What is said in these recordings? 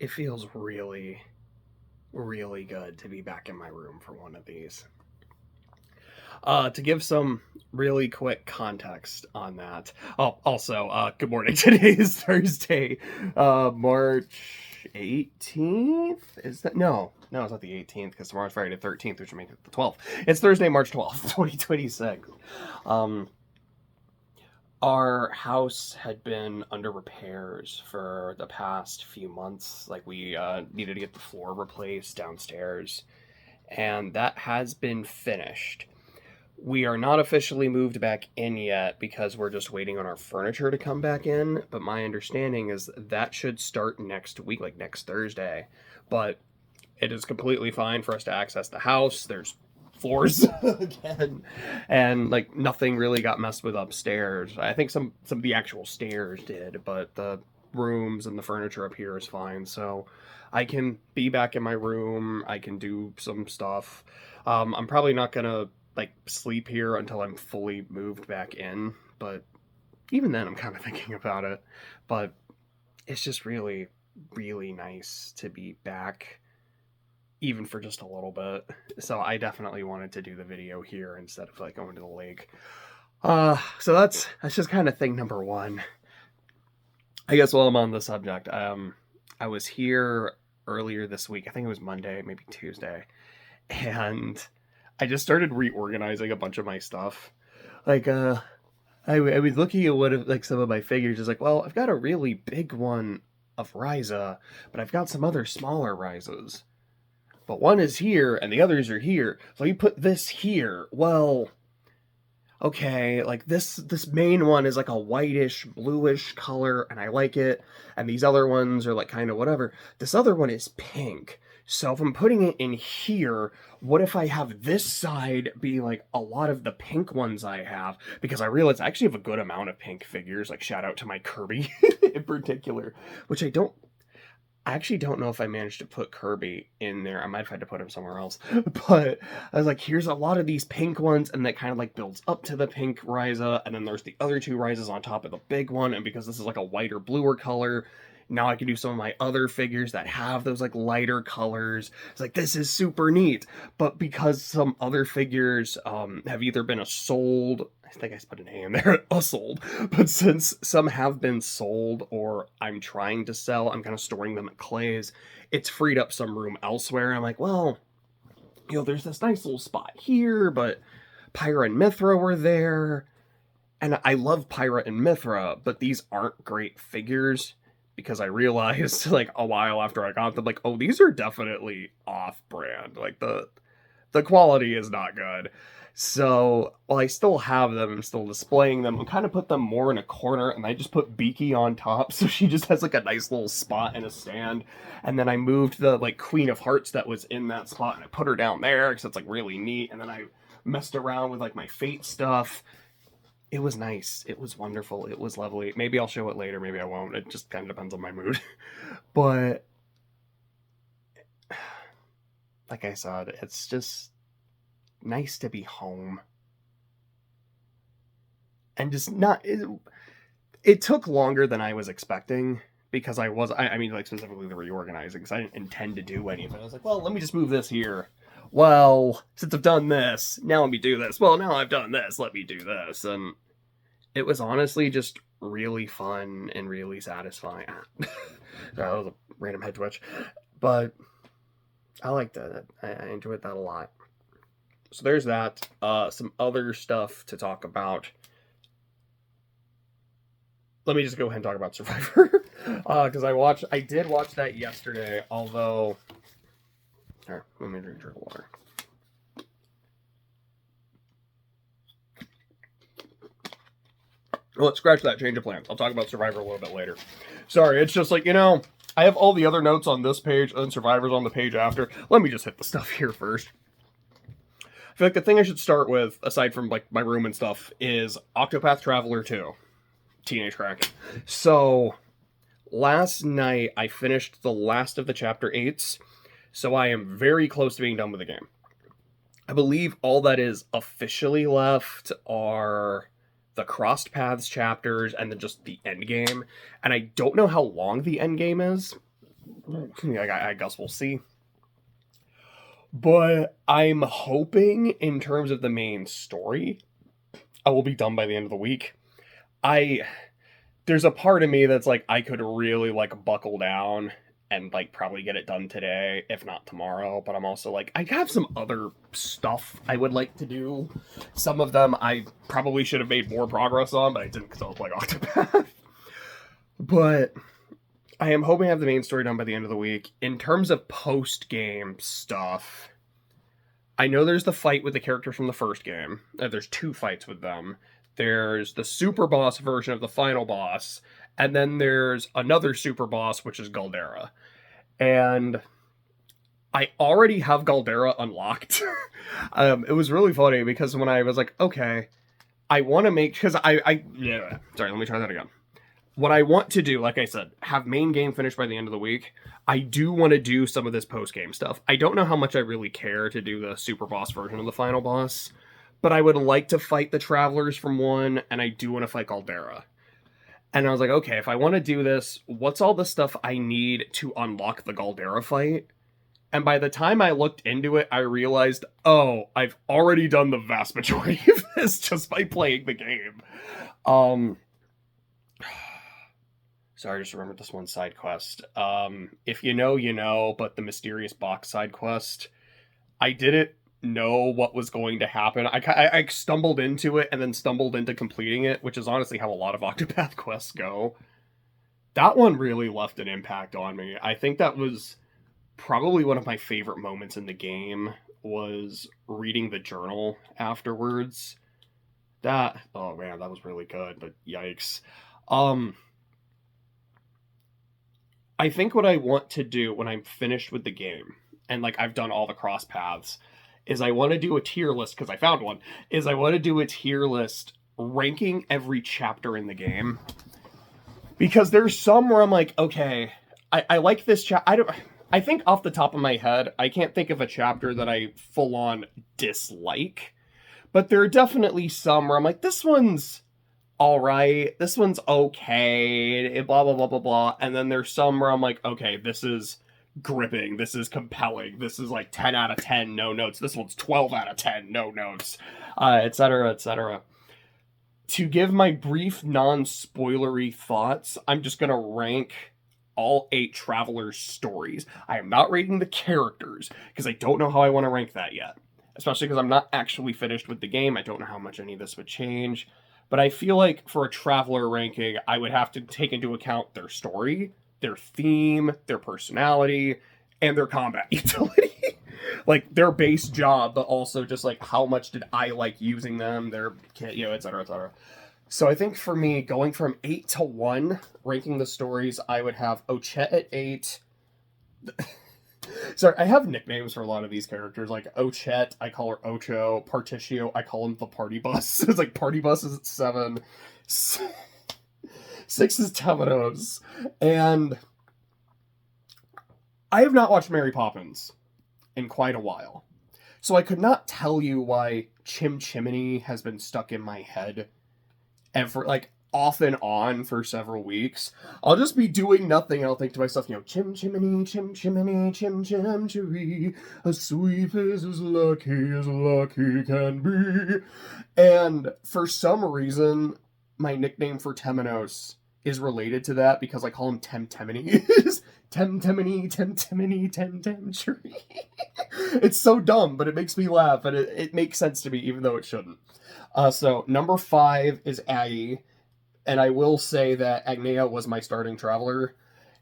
It feels really, really good to be back in my room for one of these. To give some really quick context on that. Oh, also, good morning. Today is Thursday, March 18th. Is that no? It's not the 18th because tomorrow's Friday the 13th, which would make it the 12th. It's Thursday, March 12th, 2026. Um, our house had been under repairs for the past few months. Like we needed to get the floor replaced downstairs, and that has been finished. We are not officially moved back in yet because we're just waiting on our furniture to come back in. But my understanding is that should start next week, like next Thursday. But it is completely fine for us to access the house. There's floors again, and like nothing really got messed with upstairs. I think some of the actual stairs did, but the rooms and the furniture up here is fine. So I can be back in my room. I can do some stuff. I'm probably not gonna like sleep here until I'm fully moved back in, but even then I'm kind of thinking about it. But it's just really, really nice to be back, even for just a little bit. So I definitely wanted to do the video here instead of like going to the lake. So that's just kind of thing number one. I guess while I'm on the subject, I was here earlier this week. I think it was Monday, maybe Tuesday, and I just started reorganizing a bunch of my stuff. Like, I was looking at what like some of my figures. It's like, well, I've got a really big one of Ryza, but I've got some other smaller Ryzas. But one is here and the others are here. So you put this here. Well, okay, like this main one is like a whitish, bluish color, and I like it. And these other ones are like kind of whatever. This other one is pink. So if I'm putting it in here, what if I have this side be like a lot of the pink ones I have? Because I realize I actually have a good amount of pink figures, like shout out to my Kirby in particular, which I actually don't know if I managed to put Kirby in there. I might have had to put him somewhere else. But I was like, here's a lot of these pink ones, and that kind of like builds up to the pink Ryza, and then there's the other two Ryzas on top of the big one, and because this is like a whiter, bluer color, now I can do some of my other figures that have those like lighter colors. It's like, this is super neat. But because some other figures have either been sold, I think I put an A in there, sold. But since some have been sold or I'm trying to sell, I'm kind of storing them at Clay's. It's freed up some room elsewhere. I'm like, well, there's this nice little spot here, but Pyra and Mithra were there. And I love Pyra and Mithra, but these aren't great figures because I realized like a while after I got them, like, oh, these are definitely off-brand. Like the quality is not good. So while I still have them, I'm still displaying them. I'm kind of put them more in a corner, and I just put Beaky on top, so she just has like a nice little spot in a stand. And then I moved the like Queen of Hearts that was in that spot, and I put her down there because it's like really neat. And then I messed around with like my Fate stuff. It was nice. It was wonderful. It was lovely. Maybe I'll show it later. Maybe I won't. It just kind of depends on my mood. But like I said, it's just nice to be home. And just not... It took longer than I was expecting because I mean, like, specifically the reorganizing, because I didn't intend to do any of it. I was like, well, let me just move this here. Well, since I've done this, now let me do this. Well, now I've done this, let me do this. And it was honestly just really fun and really satisfying. That was a random head twitch. But I liked it. I enjoyed that a lot. So there's that. Some other stuff to talk about. Let me just go ahead and talk about Survivor. Because I did watch that yesterday, although... Alright, let me drink water. Well, let's scratch that, change of plans. I'll talk about Survivor a little bit later. Sorry, it's just like, I have all the other notes on this page and Survivor's on the page after. Let me just hit the stuff here first. I feel like the thing I should start with, aside from like my room and stuff, is Octopath Traveler 2. Teenage Kraken. So, last night I finished the last of the chapter 8s, so I am very close to being done with the game. I believe all that is officially left are the Crossed Paths chapters and then just the end game. And I don't know how long the end game is, I guess we'll see. But I'm hoping, in terms of the main story, I will be done by the end of the week. There's a part of me that's like, I could really like buckle down and like probably get it done today, if not tomorrow. But I'm also like, I have some other stuff I would like to do. Some of them I probably should have made more progress on, but I didn't because I was playing Octopath. But I am hoping to have the main story done by the end of the week. In terms of post-game stuff, I know there's the fight with the characters from the first game. There's 2 fights with them. There's the super boss version of the final boss, and then there's another super boss, which is Galdera. And I already have Galdera unlocked. It was really funny because when I was like, okay, I want to make, because yeah, sorry, let me try that again. What I want to do, like I said, have main game finished by the end of the week. I do want to do some of this post-game stuff. I don't know how much I really care to do the super boss version of the final boss, but I would like to fight the Travelers from 1, and I do want to fight Galdera. And I was like, okay, if I want to do this, what's all the stuff I need to unlock the Galdera fight? And by the time I looked into it, I realized, oh, I've already done the vast majority of this just by playing the game. Sorry, I just remembered this one side quest. If you know, you know, but the mysterious box side quest, I didn't know what was going to happen. I stumbled into it and then stumbled into completing it, which is honestly how a lot of Octopath quests go. That one really left an impact on me. I think that was probably one of my favorite moments in the game, was reading the journal afterwards. Oh man, that was really good, but yikes. I think what I want to do when I'm finished with the game, and like I've done all the cross paths, is I want to do a tier list, because I found one, is I want to do a tier list ranking every chapter in the game. Because there's some where I'm like, okay, I like this chapter. I think off the top of my head, I can't think of a chapter that I full on dislike. But there are definitely some where I'm like, this one's alright, this one's okay, blah, blah, blah, blah, blah. And then there's some where I'm like, okay, this is gripping, this is compelling, this is like 10 out of 10, no notes, this one's 12 out of 10, no notes, etc., etc. To give my brief, non-spoilery thoughts, I'm just gonna rank all 8 Travelers' stories. I am not rating the characters, because I don't know how I want to rank that yet. Especially because I'm not actually finished with the game, I don't know how much any of this would change. But I feel like for a Traveler ranking, I would have to take into account their story, their theme, their personality, and their combat utility. Like, their base job, but also just, like, how much did I like using them, their, you know, etc., etc. So I think for me, going from 8 to 1, ranking the stories, I would have Ochette at 8. Sorry, I have nicknames for a lot of these characters, like Ochette, I call her Ocho, Particio, I call him the Party Bus. It's like Party Bus is at 7. 6 is Temenos. And I have not watched Mary Poppins in quite a while. So I could not tell you why Chim Chimney has been stuck in my head and for like off and on for several weeks. I'll just be doing nothing and I'll think to myself, you know, Chim Chimney, Chim Chimney, Chim Chim Chiri, a sweep is as lucky can be. And for some reason, my nickname for Temenos is related to that because I call him Temtemini. Temtemini, Chiri. It's so dumb, but it makes me laugh, and it makes sense to me, even though it shouldn't. So, number 5 is Aggie. And I will say that Agnea was my starting Traveler,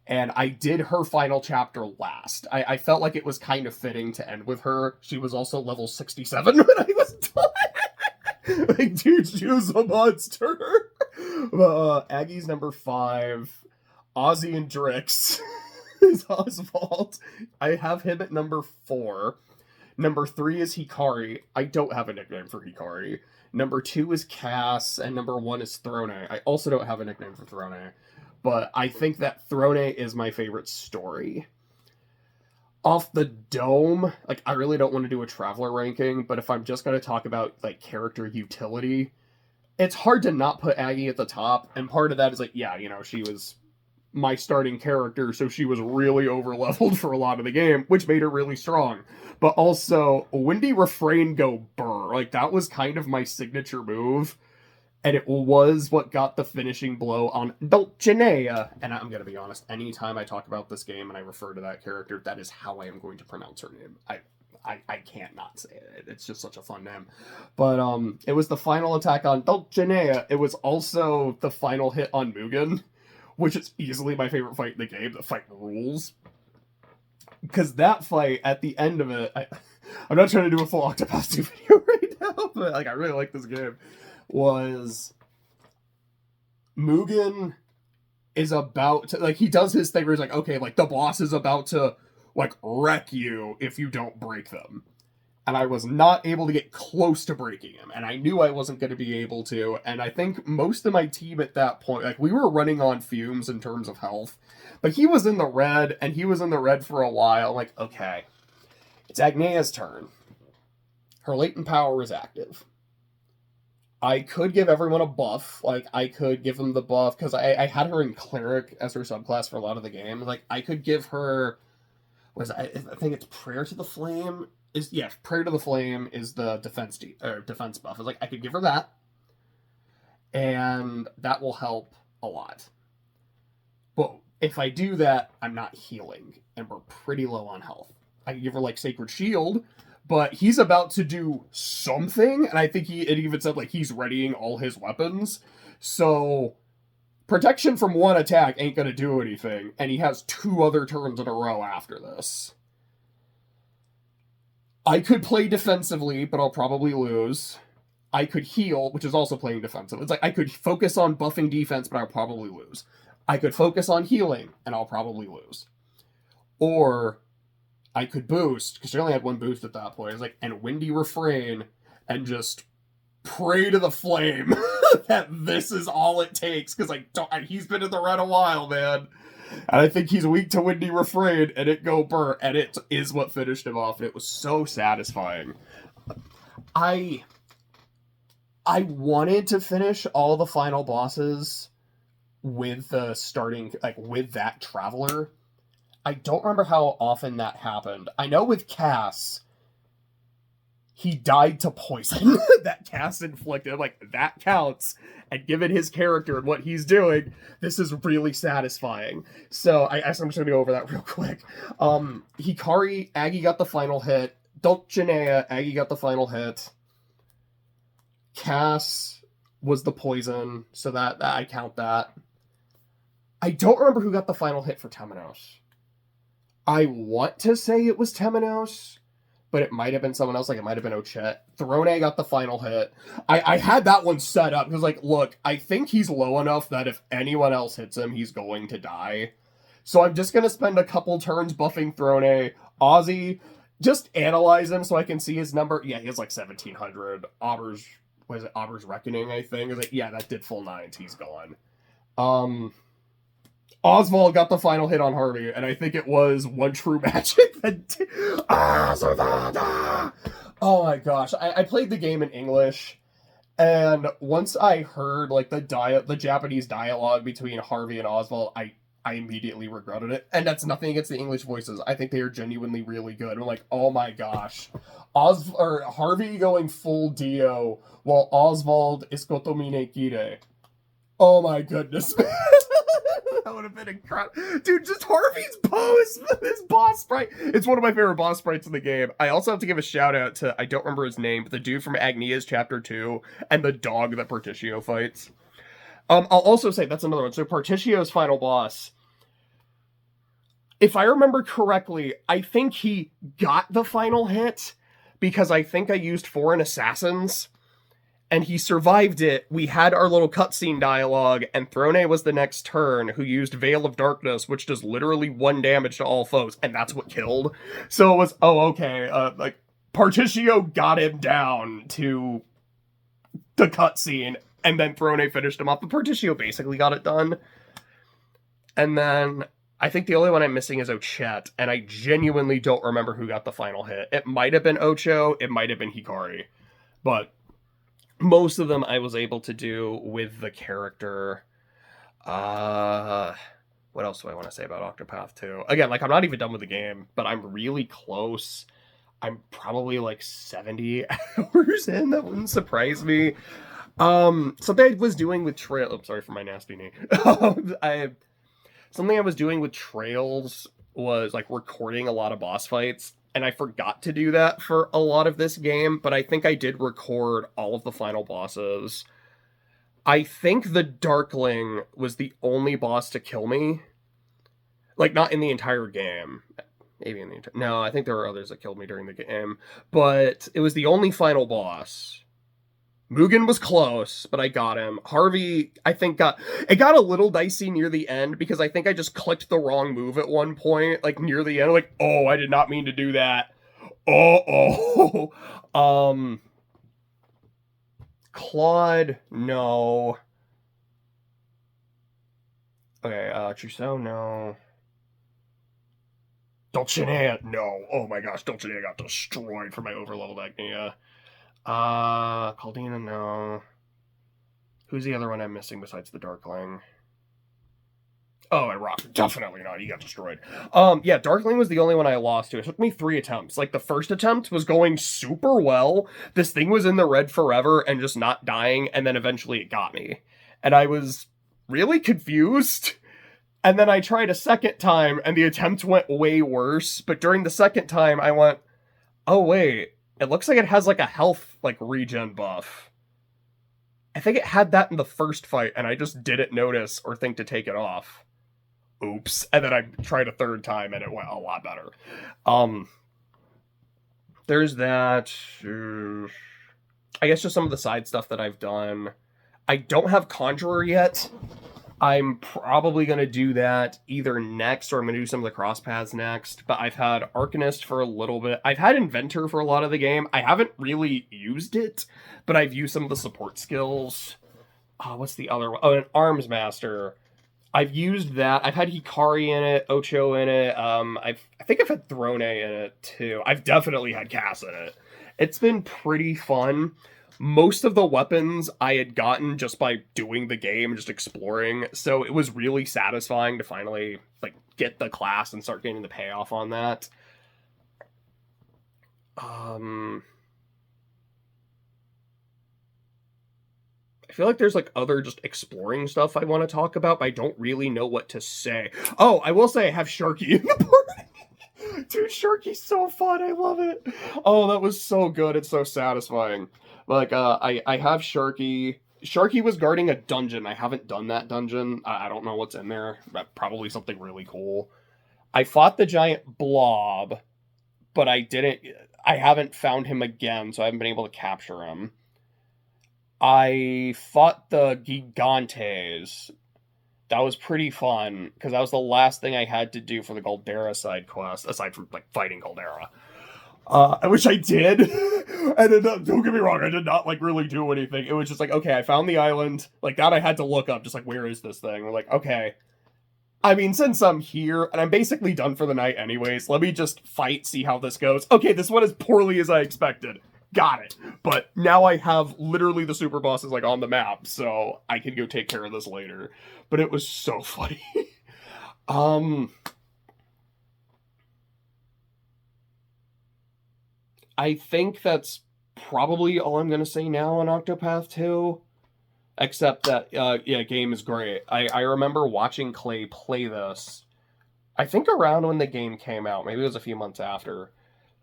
and I did her final chapter last. I felt like it was kind of fitting to end with her. She was also level 67 when I was done. Like, dude, she was a monster. Aggie's number 5. Ozzy and Drix is Oswald. I have him at number 4. Number 3 is Hikari. I don't have a nickname for Hikari. Number 2 is Cass, and number 1 is Throne. I also don't have a nickname for Throne, but I think that Throne is my favorite story. Off the dome, like, I really don't want to do a Traveler ranking, but if I'm just going to talk about, like, character utility, it's hard to not put Aggie at the top, and part of that is, like, yeah, you know, she was my starting character, so she was really over leveled for a lot of the game, which made her really strong. But also, Windy Refrain go burr. Like, that was kind of my signature move, and it was what got the finishing blow on Dulcinea. And I'm gonna be honest, anytime I talk about this game and I refer to that character, that is how I am going to pronounce her name. I can't not say it. It's just such a fun name. But it was the final attack on Dulcinea. It was also the final hit on Mugen, which is easily my favorite fight in the game. The fight rules. Because that fight, at the end of it, I'm not trying to do a full Octopath 2 video right now, but like I really like this game, was Mugen is about to, like, he does his thing where he's like, okay, like, the boss is about to, like, wreck you if you don't break them. And I was not able to get close to breaking him, and I knew I wasn't going to be able to, and I think most of my team at that point, like, we were running on fumes in terms of health, but he was in the red, and he was in the red for a while. Like, okay, it's Agnea's turn. Her latent power is active. I could give everyone a buff. Like, I could give them the buff, because I had her in Cleric as her subclass for a lot of the game. Like, I could give her, I think it's Prayer to the Flame. Prayer to the Flame is the defense buff. I was like, I could give her that, and that will help a lot. But if I do that, I'm not healing, and we're pretty low on health. I could give her, like, Sacred Shield, but he's about to do something, and I think it even said, like, he's readying all his weapons, so protection from one attack ain't gonna do anything, and he has 2 other turns in a row after this. I could play defensively, but I'll probably lose. I could heal, which is also playing defensive. It's like, I could focus on buffing defense, but I'll probably lose. I could focus on healing, and I'll probably lose. Or I could boost, because she only had 1 boost at that point. It's like, and Windy Refrain, and just pray to the flame that this is all it takes, because he's been in the red a while, man. And I think he's weak to Windy Refrain, and it go burr, and it is what finished him off, and it was so satisfying. I wanted to finish all the final bosses with the starting, like, with that Traveler. I don't remember how often that happened. I know with Cass, he died to poison that Cass inflicted. Like, that counts. And given his character and what he's doing, this is really satisfying. So I'm just going to go over that real quick. Hikari, Aggie got the final hit. Dulcinea, Aggie got the final hit. Cass was the poison, so that I count that. I don't remember who got the final hit for Temenos. I want to say it was Temenos, but it might have been someone else. Like, it might have been Ochette. Throne got the final hit. I had that one set up because, like, look, I think he's low enough that if anyone else hits him, he's going to die. So I'm just going to spend a couple turns buffing Throne. Ozzy, just analyze him so I can see his number. Yeah, he has like 1,700. Auber's Reckoning, I think. I was like, yeah, that did full 9s. He's gone. Oswald got the final hit on Harvey, and I think it was One True Magic. Oh my gosh. I played the game in English, and once I heard, like, the Japanese dialogue between Harvey and Oswald, I immediately regretted it. And that's nothing against the English voices. I think they are genuinely really good. I'm like, oh my gosh. Harvey going full Dio, while Oswald is Kotomine Kire. Oh my goodness. That would have been incredible. Dude, just Harvey's pose, his boss sprite. It's one of my favorite boss sprites in the game. I also have to give a shout out to, I don't remember his name, but the dude from Agnia's Chapter 2 and the dog that Partitio fights. I'll also say, that's another one. So Partitio's final boss, if I remember correctly, I think he got the final hit because I think I used foreign assassins. And he survived it. We had our little cutscene dialogue, and Throne was the next turn, who used Veil of Darkness, which does literally 1 damage to all foes, and that's what killed. So it was, okay, Partitio got him down to the cutscene, and then Throne finished him off, but Partitio basically got it done. And then, I think the only one I'm missing is Ochette, and I genuinely don't remember who got the final hit. It might have been Ocho, it might have been Hikari, but most of them I was able to do with the character. What else do I want to say about Octopath 2? Again, like, I'm not even done with the game, but I'm really close. I'm probably like 70 hours in. That wouldn't surprise me. Something I was doing with Trail. Oh, sorry for my nasty knee. I Something I was doing with Trails was like recording a lot of boss fights, and I forgot to do that for a lot of this game, but I think I did record all of the final bosses. I think the Darkling was the only boss to kill me. Like, not in the entire game. Maybe in the entire... No, I think there were others that killed me during the game. But it was the only final boss. Mugen was close, but I got him. Harvey, I think, got a little dicey near the end because I think I just clicked the wrong move at one point, like near the end. Like, oh, I did not mean to do that. Oh. Claude, no. Okay, Trousseau, no. Dulcinea, no. Oh my gosh, Dulcinea got destroyed for my overleveled Agnia. Caldina, no. Who's the other one I'm missing besides the Darkling? Oh, and Rock, definitely not. He got destroyed. Yeah, Darkling was the only one I lost to. It took me 3 attempts. Like, the first attempt was going super well. This thing was in the red forever and just not dying, and then eventually it got me. And I was really confused. And then I tried a second time, and the attempt went way worse. But during the second time, I went, oh, wait. It looks like it has, like, a health, like, regen buff. I think it had that in the first fight, and I just didn't notice or think to take it off. Oops. And then I tried a third time, and it went a lot better. There's that. I guess just some of the side stuff that I've done. I don't have Conjurer yet. I'm probably going to do that either next, or I'm going to do some of the cross paths next. But I've had Arcanist for a little bit. I've had Inventor for a lot of the game. I haven't really used it, but I've used some of the support skills. What's the other one? Oh, an Arms Master. I've used that. I've had Hikari in it, Ocho in it. I think I've had Throne in it too. I've definitely had Cass in it. It's been pretty fun. Most of the weapons I had gotten just by doing the game, just exploring. So it was really satisfying to finally like get the class and start getting the payoff on that. I feel like there's like other just exploring stuff I want to talk about, but I don't really know what to say. Oh, I will say I have Sharky in the party. Dude, Sharky's so fun. I love it. Oh, that was so good. It's so satisfying. Like, I have Sharky. Sharky was guarding a dungeon. I haven't done that dungeon. I don't know what's in there. But probably something really cool. I fought the giant blob, but I haven't found him again, so I haven't been able to capture him. I fought the Gigantes. That was pretty fun, because that was the last thing I had to do for the Goldera side quest, aside from, like, fighting Goldera. Which I did. And don't get me wrong, I did not, like, really do anything. It was just like, okay, I found the island. Like, that I had to look up, just like, where is this thing? We're like, okay. I mean, since I'm here, and I'm basically done for the night anyways, let me just fight, see how this goes. Okay, this went as poorly as I expected. Got it. But now I have literally the super bosses, like, on the map, so I can go take care of this later. But it was so funny. I think that's probably all I'm going to say now on Octopath 2. Except that, yeah, game is great. I remember watching Clay play this, I think around when the game came out. Maybe it was a few months after.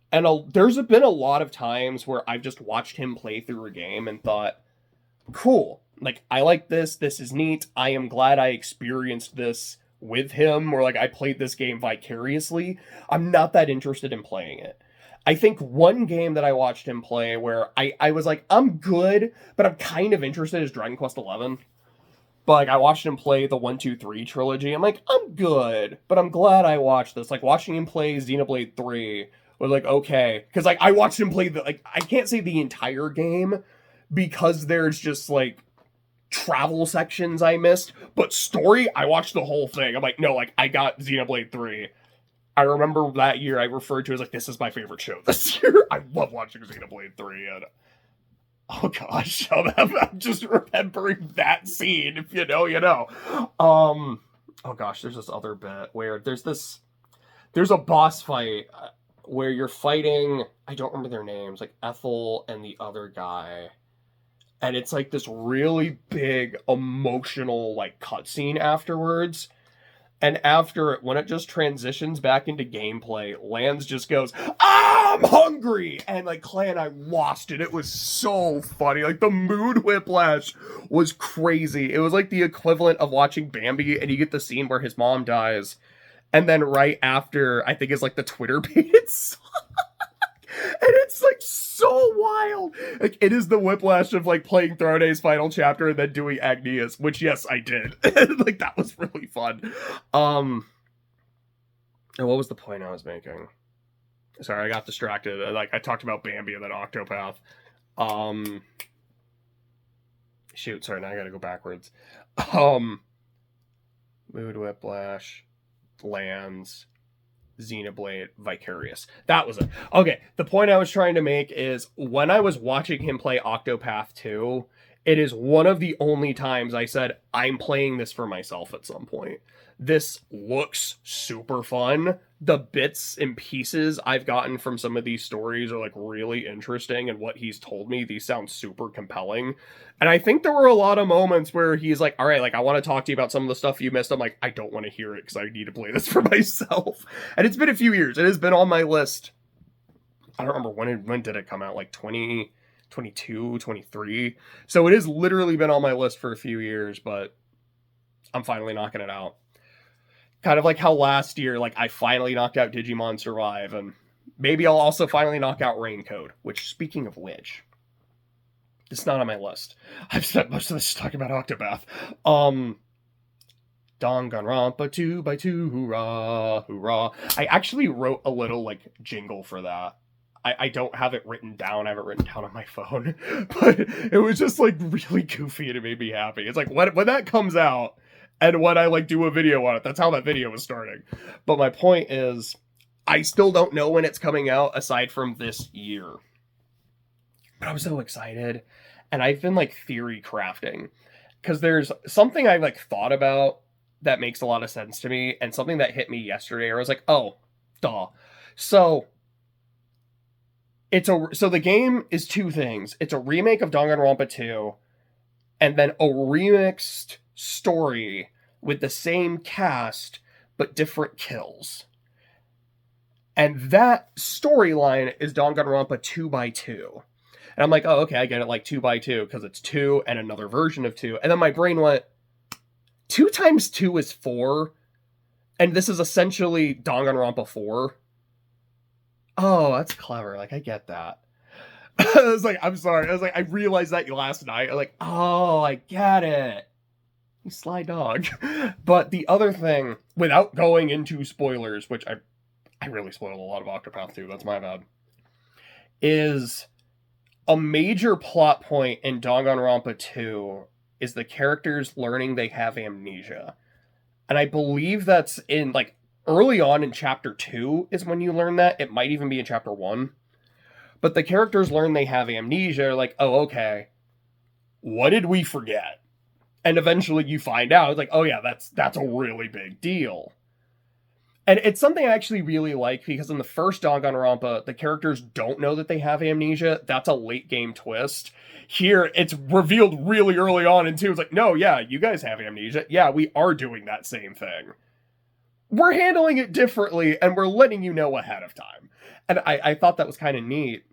And there's been a lot of times where I've just watched him play through a game and thought, cool. Like, I like this. This is neat. I am glad I experienced this with him, or like I played this game vicariously. I'm not that interested in playing it. I think one game that I watched him play where I was like, I'm good, but I'm kind of interested is Dragon Quest XI. But like, I watched him play the 1, 2, 3 trilogy. I'm like, I'm good, but I'm glad I watched this. Like, watching him play Xenoblade 3 was like, okay. Because like, I watched him play I can't say the entire game because there's just like travel sections I missed. But story, I watched the whole thing. I'm like, no, like, I got Xenoblade 3. I remember that year I referred to as like, this is my favorite show this year. I love watching Xenoblade 3, and oh gosh, I'm just remembering that scene. If you know, you know. oh gosh, there's this other bit where there's a boss fight where you're fighting, I don't remember their names, like Ethel and the other guy. And it's like this really big emotional like cutscene afterwards. And after it, when it just transitions back into gameplay, Lance just goes, I'm hungry! And like Clay and I lost it. It was so funny. Like the mood whiplash was crazy. It was like the equivalent of watching Bambi and you get the scene where his mom dies. And then right after, I think is like the Twitter baited song. And it's like so wild. Like it is the whiplash of like playing Throne's final chapter and then doing Agnias, which yes, I did. Like that was really fun. And what was the point I was making? Sorry, I got distracted. Like I talked about Bambi and then Octopath. Shoot, sorry, now I gotta go backwards. Mood whiplash, lands, Xenoblade Vicarious. That was it. Okay, the point I was trying to make is when I was watching him play Octopath 2, it is one of the only times I said, I'm playing this for myself at some point. This looks super fun. The bits and pieces I've gotten from some of these stories are like really interesting, and what he's told me, these sound super compelling. And I think there were a lot of moments where he's like, all right, like I want to talk to you about some of the stuff you missed. I'm like, I don't want to hear it because I need to play this for myself. And it's been a few years. It has been on my list. I don't remember when did it come out, like 2022, 23. So it has literally been on my list for a few years, but I'm finally knocking it out. Kind of like how last year, like I finally knocked out Digimon Survive, and maybe I'll also finally knock out Raincode, which, speaking of which, it's not on my list. I've spent most of this talking about Octopath. Danganronpa 2x2, hoorah, hoorah. I actually wrote a little, like, jingle for that. I don't have it written down. I have it written down on my phone. But it was just, like, really goofy and it made me happy. It's like, when that comes out, and when I, like, do a video on it, that's how that video was starting. But my point is, I still don't know when it's coming out, aside from this year. But I'm so excited. And I've been, like, theory crafting. Because there's something I've, like, thought about that makes a lot of sense to me, and something that hit me yesterday, where I was like, oh, duh. So the game is two things. It's a remake of Danganronpa 2, and then a remixed story with the same cast, but different kills. And that storyline is Danganronpa 2x2. And I'm like, oh, okay, I get it, like 2x2, because it's 2 and another version of 2. And then my brain went, 2 times 2 is 4, and this is essentially Danganronpa 4. Oh, that's clever. Like, I get that. I was like, I'm sorry. I was like, I realized that last night. I'm like, oh, I get it. You sly dog. But the other thing, without going into spoilers, which I really spoiled a lot of Octopath 2, that's my bad, is a major plot point in Danganronpa 2 is the characters learning they have amnesia. And I believe that's in, like, early on in chapter 2 is when you learn that. It might even be in chapter 1. But the characters learn they have amnesia, like, oh, okay, what did we forget? And eventually you find out, it's like, oh yeah, that's a really big deal. And it's something I actually really like, because in the first Danganronpa, the characters don't know that they have amnesia. That's a late game twist. Here, it's revealed really early on in 2. It's like, no, yeah, you guys have amnesia. Yeah, we are doing that same thing. We're handling it differently, and we're letting you know ahead of time. And I thought that was kind of neat.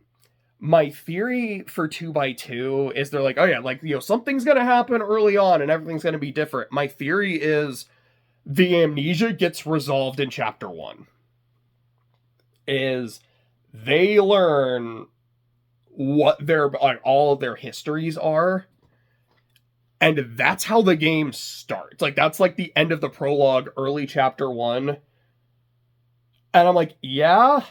My theory for 2x2 is they're like, oh yeah, like, you know, something's going to happen early on and everything's going to be different. My theory is the amnesia gets resolved in chapter 1. Is they learn what their, like, all of their histories are, and that's how the game starts. Like, that's like the end of the prologue, early chapter 1. And I'm like, yeah,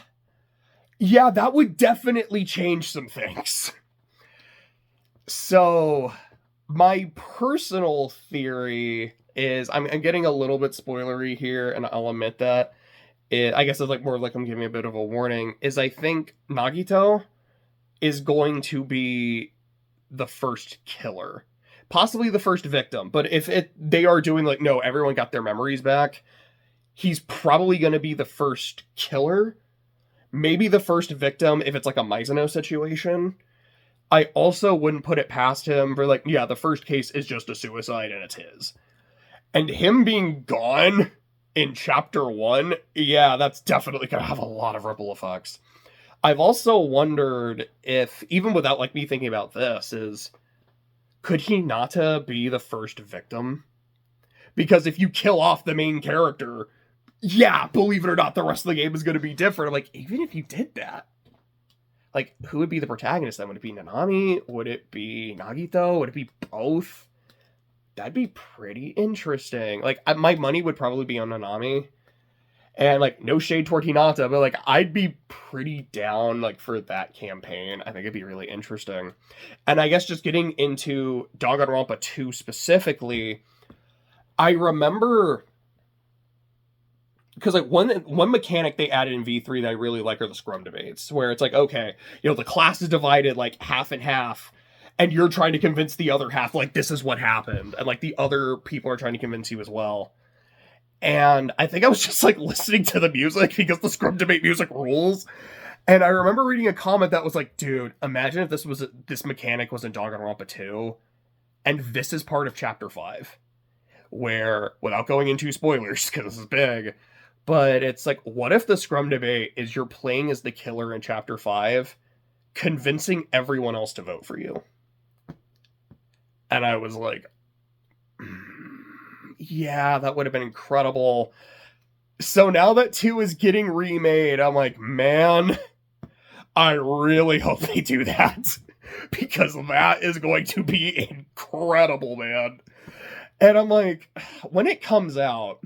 that would definitely change some things. So my personal theory is, I'm getting a little bit spoilery here, and I'll admit that. I guess it's like more like I'm giving a bit of a warning, is I think Nagito is going to be the first killer. possibly the first victim. But if they are doing like, no, everyone got their memories back, he's probably going to be the first killer. Maybe the first victim if it's like a Mizano situation. I also wouldn't put it past him for like, yeah, the first case is just a suicide and it's his. And him being gone in chapter 1, yeah, that's definitely going to have a lot of ripple effects. I've also wondered if, even without like me thinking about this, is could Hinata be the first victim? Because if you kill off the main character, yeah, believe it or not, the rest of the game is going to be different. Like, even if you did that, like, who would be the protagonist then? Would it be Nanami? Would it be Nagito? Would it be both? That'd be pretty interesting. Like, my money would probably be on Nanami. And, like, no shade toward Hinata, but, like, I'd be pretty down, like, for that campaign. I think it'd be really interesting. And I guess just getting into Danganronpa 2 specifically, I remember... Because, like, one mechanic they added in V3 that I really like are the scrum debates, where it's like, okay, you know, the class is divided, like, half and half, and you're trying to convince the other half, like, this is what happened, and, like, the other people are trying to convince you as well. And I think I was just, like, listening to the music, because the scrum debate music rules, and I remember reading a comment that was like, dude, imagine if this mechanic was in Danganronpa 2, and this is part of Chapter 5, where, without going into spoilers, because this is big... But it's like, what if the scrum debate is you're playing as the killer in Chapter 5, convincing everyone else to vote for you? And I was like, yeah, that would have been incredible. So now that 2 is getting remade, I'm like, man, I really hope they do that. Because that is going to be incredible, man. And I'm like, when it comes out...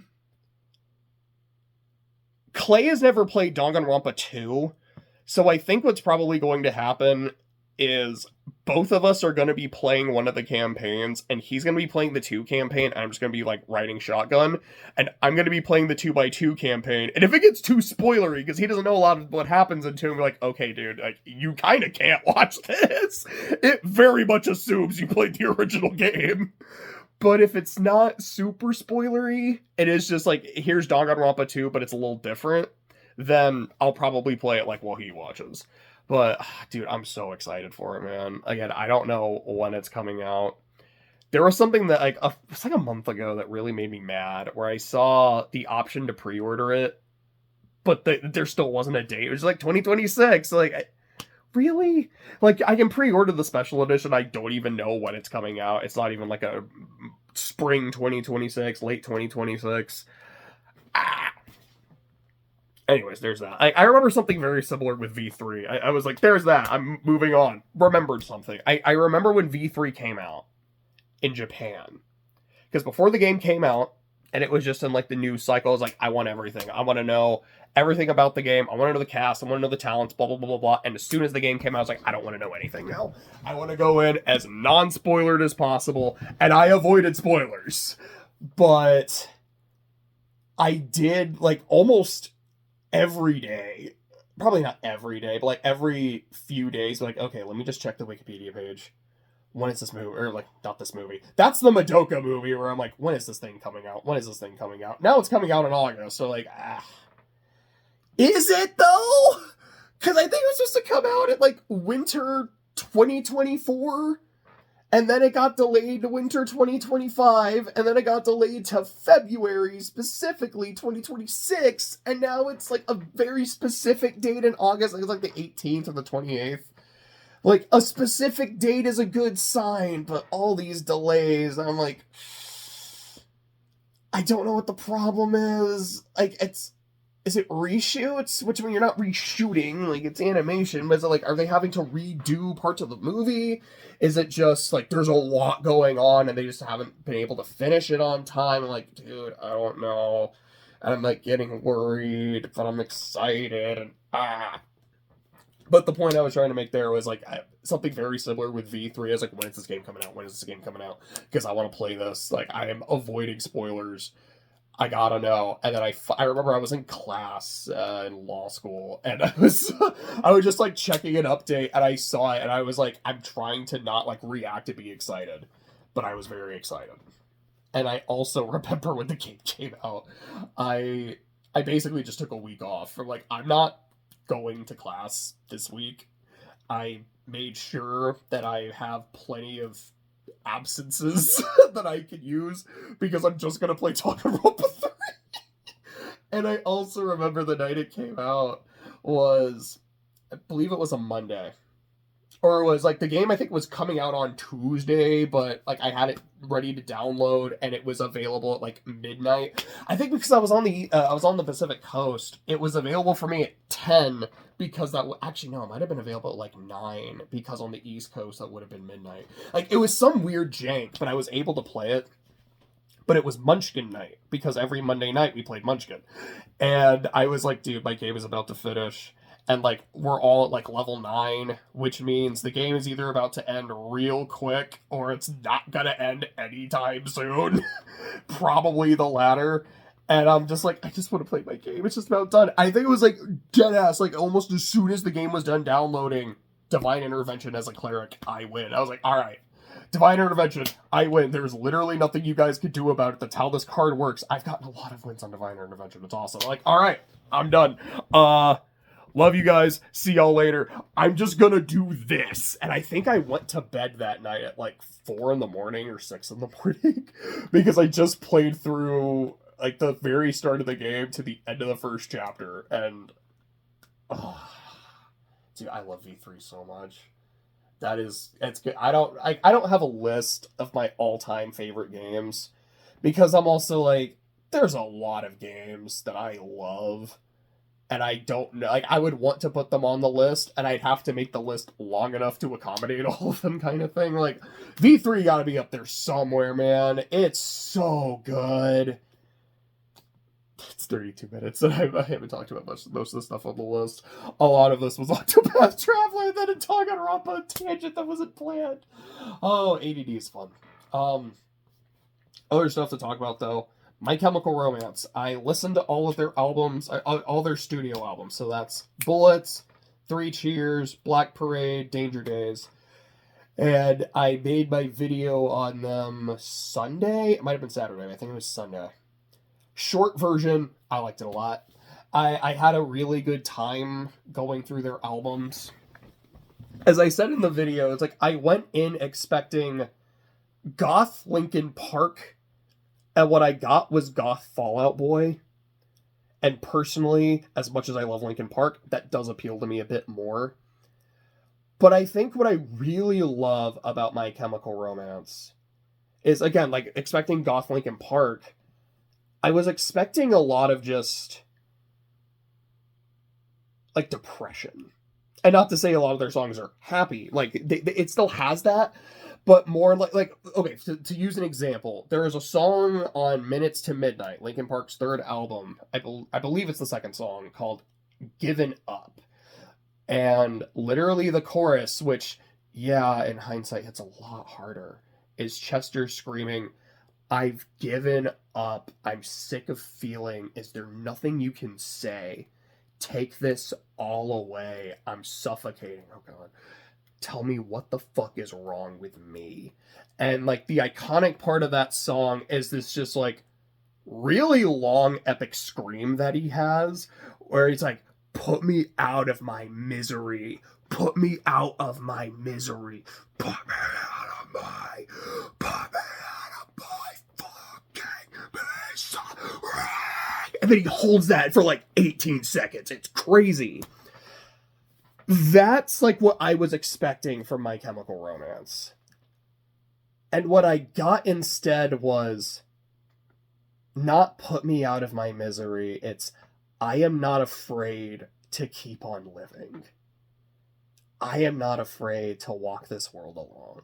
Clay has never played Danganronpa 2, so I think what's probably going to happen is both of us are going to be playing one of the campaigns, and he's going to be playing the 2 campaign, and I'm just going to be, like, riding shotgun, and I'm going to be playing the 2x2 campaign, and if it gets too spoilery, because he doesn't know a lot of what happens in 2, I'm like, okay, dude, like, you kind of can't watch this. It very much assumes you played the original game. But if it's not super spoilery, it is just like, here's Danganronpa 2, but it's a little different, then I'll probably play it like while he watches. But, dude, I'm so excited for it, man. Again, I don't know when it's coming out. There was something that, like, it's like a month ago that really made me mad, where I saw the option to pre-order it, but there still wasn't a date. It was like 2026. Like, really? Like, I can pre-order the special edition. I don't even know when it's coming out. It's not even like a spring 2026, late 2026. Anyways, there's that. I remember something very similar with V3. I was like, there's that. I'm moving on. Remembered something. I remember when V3 came out in Japan. Because before the game came out, and it was just in like the news cycle, I was like, I want everything. I want to know everything about the game. I want to know the cast. I want to know the talents, blah, blah, blah, blah, blah. And as soon as the game came out, I was like, I don't want to know anything now. I want to go in as non-spoilered as possible. And I avoided spoilers. But I did, like, almost every day. Probably not every day, but, like, every few days. Like, okay, let me just check the Wikipedia page. When is this movie? Or, like, not this movie. That's the Madoka movie where I'm like, when is this thing coming out? When is this thing coming out? Now it's coming out in August, so, like, Is it, though? Because I think it was supposed to come out at, like, winter 2024, and then it got delayed to winter 2025, and then it got delayed to February, specifically 2026, and now it's, like, a very specific date in August. I think it's, like, the 18th or the 28th. Like, a specific date is a good sign, but all these delays, I'm like, I don't know what the problem is. Like, is it reshoots? Which, when you're not reshooting, like, it's animation, but is it like, are they having to redo parts of the movie? Is it just, like, there's a lot going on and they just haven't been able to finish it on time? I'm like, dude, I don't know. And I'm, like, getting worried, but I'm excited, and But the point I was trying to make there was, like, something very similar with V3. I was like, when is this game coming out? When is this game coming out? Because I want to play this. Like, I am avoiding spoilers. I gotta know. And then I remember I was in class in law school, and I was just, like, checking an update, and I saw it, and I was like, I'm trying to not, like, react to be excited. but I was very excited. And I also remember when the game came out, I I basically just took a week off from like I'm not going to class this week. I made sure that I have plenty of absences that I can use because I'm just gonna play Danganronpa 3. And I also remember the night it came out was, I believe it was a Monday, or it was like the game I think was coming out on Tuesday, but like I had it ready to download and it was available at like midnight. I think because I was on the Pacific Coast, it was available for me at 10 because actually no, it might have been available at like 9 because on the East Coast that would have been midnight. Like it was some weird jank, but I was able to play it. But it was Munchkin night because every Monday night we played Munchkin. And I was like, dude, my game is about to finish. And like we're all at like level 9, which means the game is either about to end real quick or it's not gonna end anytime soon. Probably the latter. And I'm just like, I just want to play my game. It's just about done. I think it was like dead ass, like almost as soon as the game was done downloading Divine Intervention as a cleric, I win. I was like, all right. Divine Intervention, I win. There's literally nothing you guys could do about it. That's how this card works. I've gotten a lot of wins on Divine Intervention. It's awesome. Like, all right, I'm done. Love you guys. See y'all later. I'm just gonna do this. And I think I went to bed that night at like 4 in the morning or 6 in the morning because I just played through like the very start of the game to the end of the first chapter. And, oh, dude, I love V3 so much. It's good. I don't have a list of my all-time favorite games because I'm also like there's a lot of games that I love and I don't know, like I would want to put them on the list and I'd have to make the list long enough to accommodate all of them kind of thing. Like V3 got to be up there somewhere, man. It's so good. It's 32 minutes, and I haven't talked about most of the stuff on the list. A lot of this was Octopath Traveler, then a Danganronpa tangent that wasn't planned. Oh, ADD is fun. Other stuff to talk about, though. My Chemical Romance. I listened to all of their albums, all their studio albums. So that's Bullets, Three Cheers, Black Parade, Danger Days. And I made my video on them Sunday. It might have been Saturday. I think it was Sunday. Short version, I liked it a lot. I had a really good time going through their albums. As I said in the video, it's like I went in expecting goth Linkin Park, and what I got was goth Fall Out Boy. And personally, as much as I love Linkin Park, that does appeal to me a bit more. But I think what I really love about My Chemical Romance is, again, like expecting goth Linkin Park, I was expecting a lot of just like depression. And not to say a lot of their songs are happy. Like it still has that, but more like okay, to use an example, there is a song on Minutes to Midnight, Linkin Park's third album. I believe it's the second song, called Given Up. And literally the chorus, which yeah, in hindsight hits a lot harder, is Chester screaming, "I've given up. I'm sick of feeling. Is there nothing you can say? Take this all away. I'm suffocating. Oh, God. Tell me what the fuck is wrong with me." And, like, the iconic part of that song is this just, like, really long, epic scream that he has, where he's like, "Put me out of my misery. Put me out of my misery. Put me out of my... Put me out of my fucking misery." And then he holds that for like 18 seconds. It's crazy. That's like what I was expecting from My Chemical Romance. And what I got instead was not "put me out of my misery." It's, I am not afraid to keep on living. I am not afraid to walk this world alone.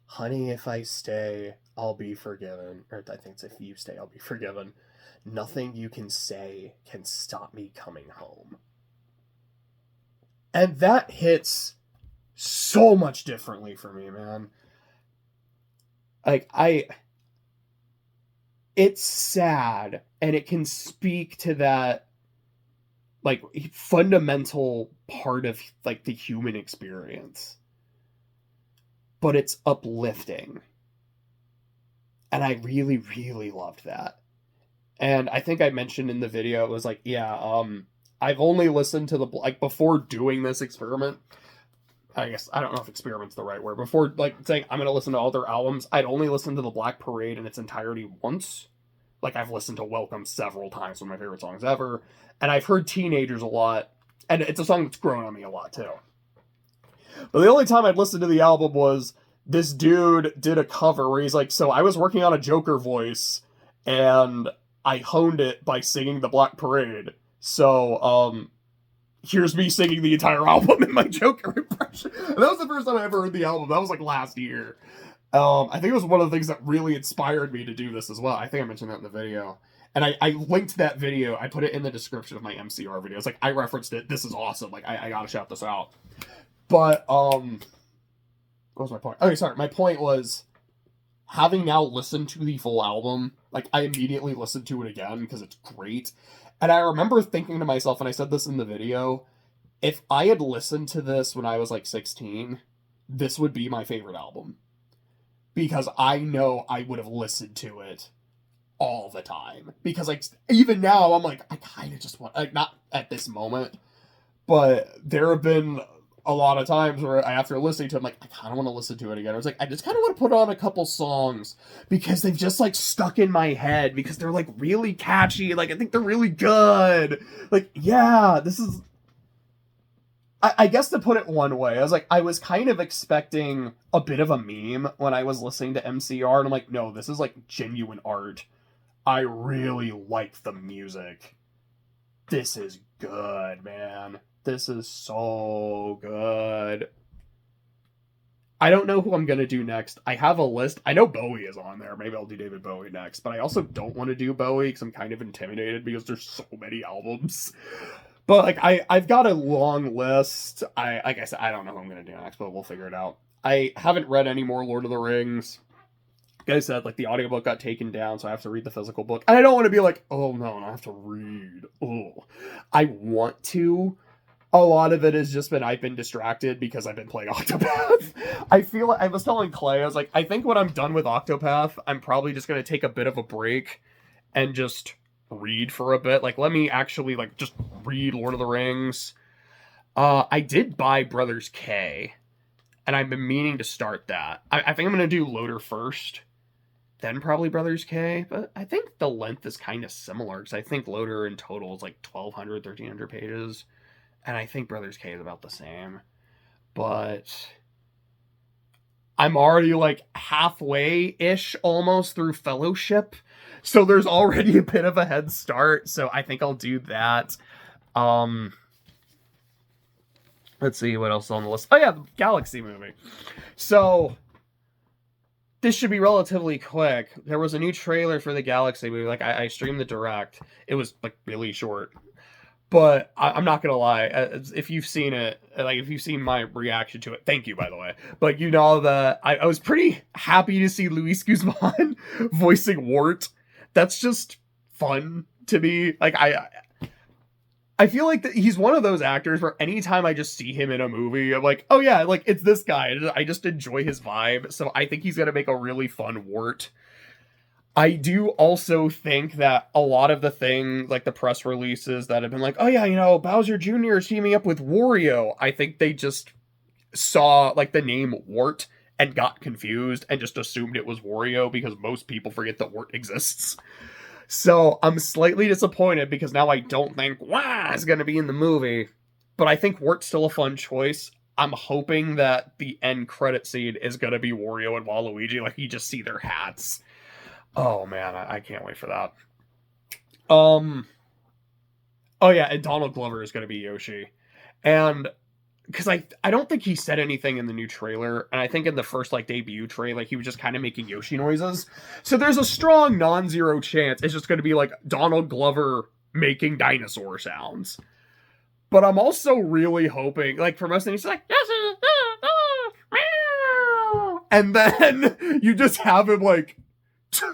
Honey, if I stay, I'll be forgiven. Or I think it's, if you stay, I'll be forgiven. Nothing you can say can stop me coming home. And that hits so much differently for me, man. Like, it's sad, and it can speak to that, like, fundamental part of, like, the human experience. But it's uplifting. And I really, really loved that. And I think I mentioned in the video, it was like, yeah, I've only listened to the, like, before doing this experiment, I guess, I don't know if experiment's the right word, before, like, saying I'm going to listen to all their albums, I'd only listened to the Black Parade in its entirety once. Like, I've listened to Welcome several times, one of my favorite songs ever. And I've heard Teenagers a lot, and it's a song that's grown on me a lot, too. But the only time I'd listened to the album was this dude did a cover where he's like, so I was working on a Joker voice, and I honed it by singing the Black Parade. So, here's me singing the entire album in my Joker impression. And that was the first time I ever heard the album. That was like last year. I think it was one of the things that really inspired me to do this as well. I think I mentioned that in the video. And I linked that video. I put it in the description of my MCR video. It's like, I referenced it. This is awesome. Like, I gotta shout this out. But, what was my point? Okay, sorry. My point was, having now listened to the full album, like, I immediately listened to it again because it's great. And I remember thinking to myself, and I said this in the video, if I had listened to this when I was like 16, this would be my favorite album. Because I know I would have listened to it all the time. Because, like, even now, I'm like, I kind of just want, like, not at this moment, but there have been a lot of times where after listening to it, I'm like, I kind of want to listen to it again. I was like, I just kind of want to put on a couple songs because they've just, like, stuck in my head because they're, like, really catchy. Like, I think they're really good. Like, yeah, this is... I guess to put it one way, I was kind of expecting a bit of a meme when I was listening to MCR, and I'm like, no, this is, like, genuine art. I really like the music. This is good, man. This is so good. I don't know who I'm gonna do next. I have a list. I know Bowie is on there. Maybe I'll do David Bowie next. But I also don't want to do Bowie because I'm kind of intimidated because there's so many albums. But, like, I've got a long list. Like I said, I don't know who I'm gonna do next, but we'll figure it out. I haven't read any more Lord of the Rings. Like I said, like, the audiobook got taken down, so I have to read the physical book. And I don't want to be like, oh no, I have to read. Oh, I want to. A lot of it has just been I've been distracted because I've been playing Octopath. I feel like I was telling Clay, I was like, I think when I'm done with Octopath, I'm probably just going to take a bit of a break and just read for a bit. Like, let me actually, like, just read Lord of the Rings. I did buy Brothers K, and I've been meaning to start that. I think I'm going to do Loader first, then probably Brothers K, but I think the length is kind of similar, because I think Loader in total is like 1,200, 1,300 pages. And I think Brothers K is about the same. But I'm already like halfway-ish almost through Fellowship. So there's already a bit of a head start. So I think I'll do that. Let's see what else is on the list. Oh yeah, the Galaxy movie. So this should be relatively quick. There was a new trailer for the Galaxy movie. Like, I streamed the direct. It was like really short. But I'm not going to lie, if you've seen it, like, if you've seen my reaction to it, thank you, by the way. But you know that I was pretty happy to see Luis Guzman voicing Wart. That's just fun to me. Like, I feel like that he's one of those actors where anytime I just see him in a movie, I'm like, oh yeah, like, it's this guy. I just enjoy his vibe. So I think he's going to make a really fun Wart. I do also think that a lot of the things, like the press releases that have been like, oh yeah, you know, Bowser Jr. is teaming up with Wario, I think they just saw, like, the name Wart and got confused and just assumed it was Wario because most people forget that Wart exists. So I'm slightly disappointed because now I don't think Wah is going to be in the movie, but I think Wart's still a fun choice. I'm hoping that the end credit scene is going to be Wario and Waluigi, like, you just see their hats. Oh man, I can't wait for that. Oh yeah, and Donald Glover is going to be Yoshi. And because I don't think he said anything in the new trailer, and I think in the first, like, debut trailer, he was just kind of making Yoshi noises. So there's a strong non-zero chance it's just going to be like Donald Glover making dinosaur sounds. But I'm also really hoping, like, for most things, he's like, and then you just have him, like,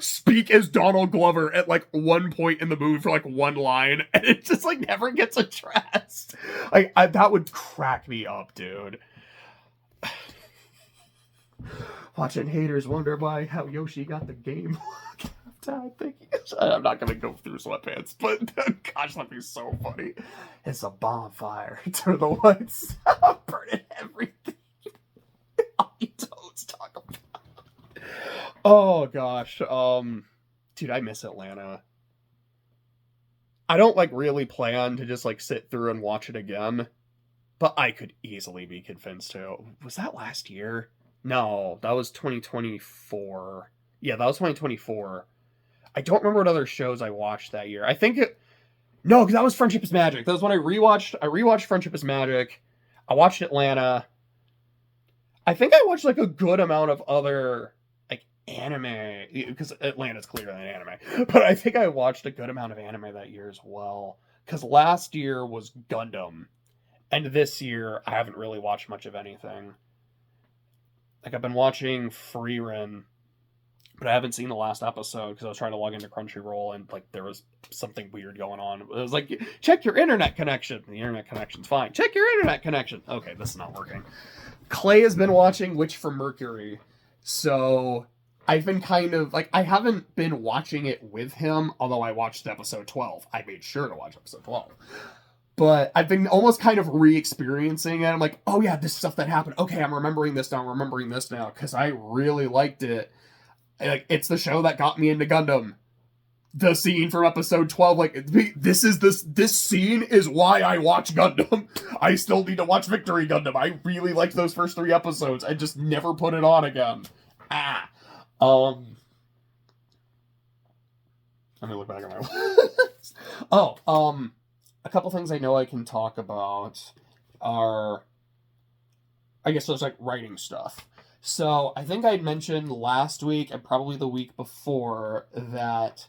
speak as Donald Glover at, like, one point in the movie for, like, one line, and it just, like, never gets addressed. Like, that would crack me up, dude. Watching haters wonder why how Yoshi got the game. I think I'm not gonna go through sweatpants, but gosh, that'd be so funny. It's a bonfire. Turn the lights out, burning everything. All you toads talk about. Oh gosh, dude, I miss Atlanta. I don't like really plan to just like sit through and watch it again, but I could easily be convinced to. Was that last year? No, that was 2024. Yeah, that was 2024. I don't remember what other shows I watched that year. I think it. No, because that was Friendship is Magic. That was when I rewatched. I rewatched Friendship is Magic. I watched Atlanta. I think I watched like a good amount of other like anime because Atlanta's clearly an anime. But I think I watched a good amount of anime that year as well. Because last year was Gundam, and this year I haven't really watched much of anything. Like I've been watching Frieren, but I haven't seen the last episode because I was trying to log into Crunchyroll and like there was something weird going on. It was like, check your internet connection. The internet connection's fine. Check your internet connection. Okay, this is not working. Clay has been watching Witch from Mercury. So I've been kind of like, I haven't been watching it with him, although I watched episode 12. I made sure to watch episode 12. But I've been almost kind of re-experiencing it. I'm like, oh yeah, this stuff that happened. Okay, I'm remembering this now. I'm remembering this now because I really liked it. Like, it's the show that got me into Gundam. The scene from episode 12, like, this scene is why I watch Gundam. I still need to watch Victory Gundam. I really liked those first 3 episodes. I just never put it on again. Let me look back at my list. A couple things I know I can talk about are, I guess there's like writing stuff. So I think I'd mentioned last week and probably the week before that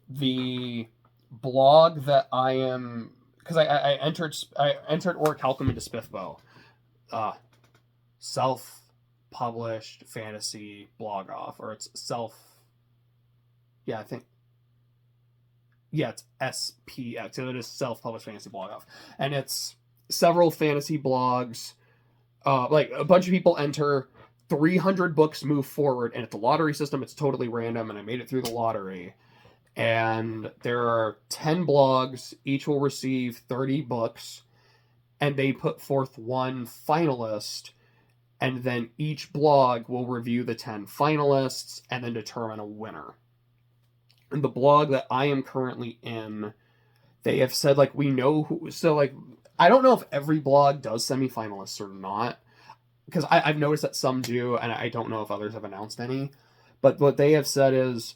the blog that I am, because I entered Orichalcum into Spiffbo, self-published fantasy blog off, or it's it's SPX, so it is self-published fantasy blog off, and it's several fantasy blogs. Like a bunch of people enter. 300 books move forward, and it's a lottery system. It's totally random, and I made it through the lottery. And there are 10 blogs. Each will receive 30 books, and they put forth one finalist, and then each blog will review the 10 finalists and then determine a winner. And the blog that I am currently in, they have said, like, we know who... So, like, I don't know if every blog does semifinalists or not, because I've noticed that some do, and I don't know if others have announced any. But what they have said is,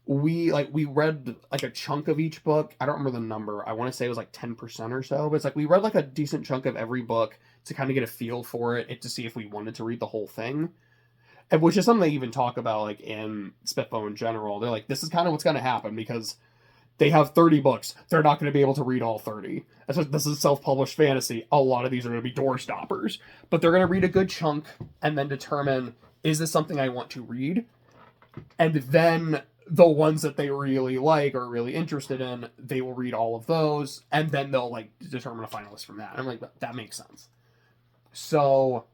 we read like a chunk of each book. I don't remember the number. I want to say it was like 10% or so. But it's like we read like a decent chunk of every book to kind of get a feel for it to see if we wanted to read the whole thing. And which is something they even talk about like in Spitbo in general. They're like, this is kind of what's going to happen because they have 30 books. They're not going to be able to read all 30. This is self-published fantasy. A lot of these are going to be door stoppers. But they're going to read a good chunk and then determine, is this something I want to read? And then the ones that they really like or are really interested in, they will read all of those. And then they'll like determine a finalist from that. I'm like, that makes sense. So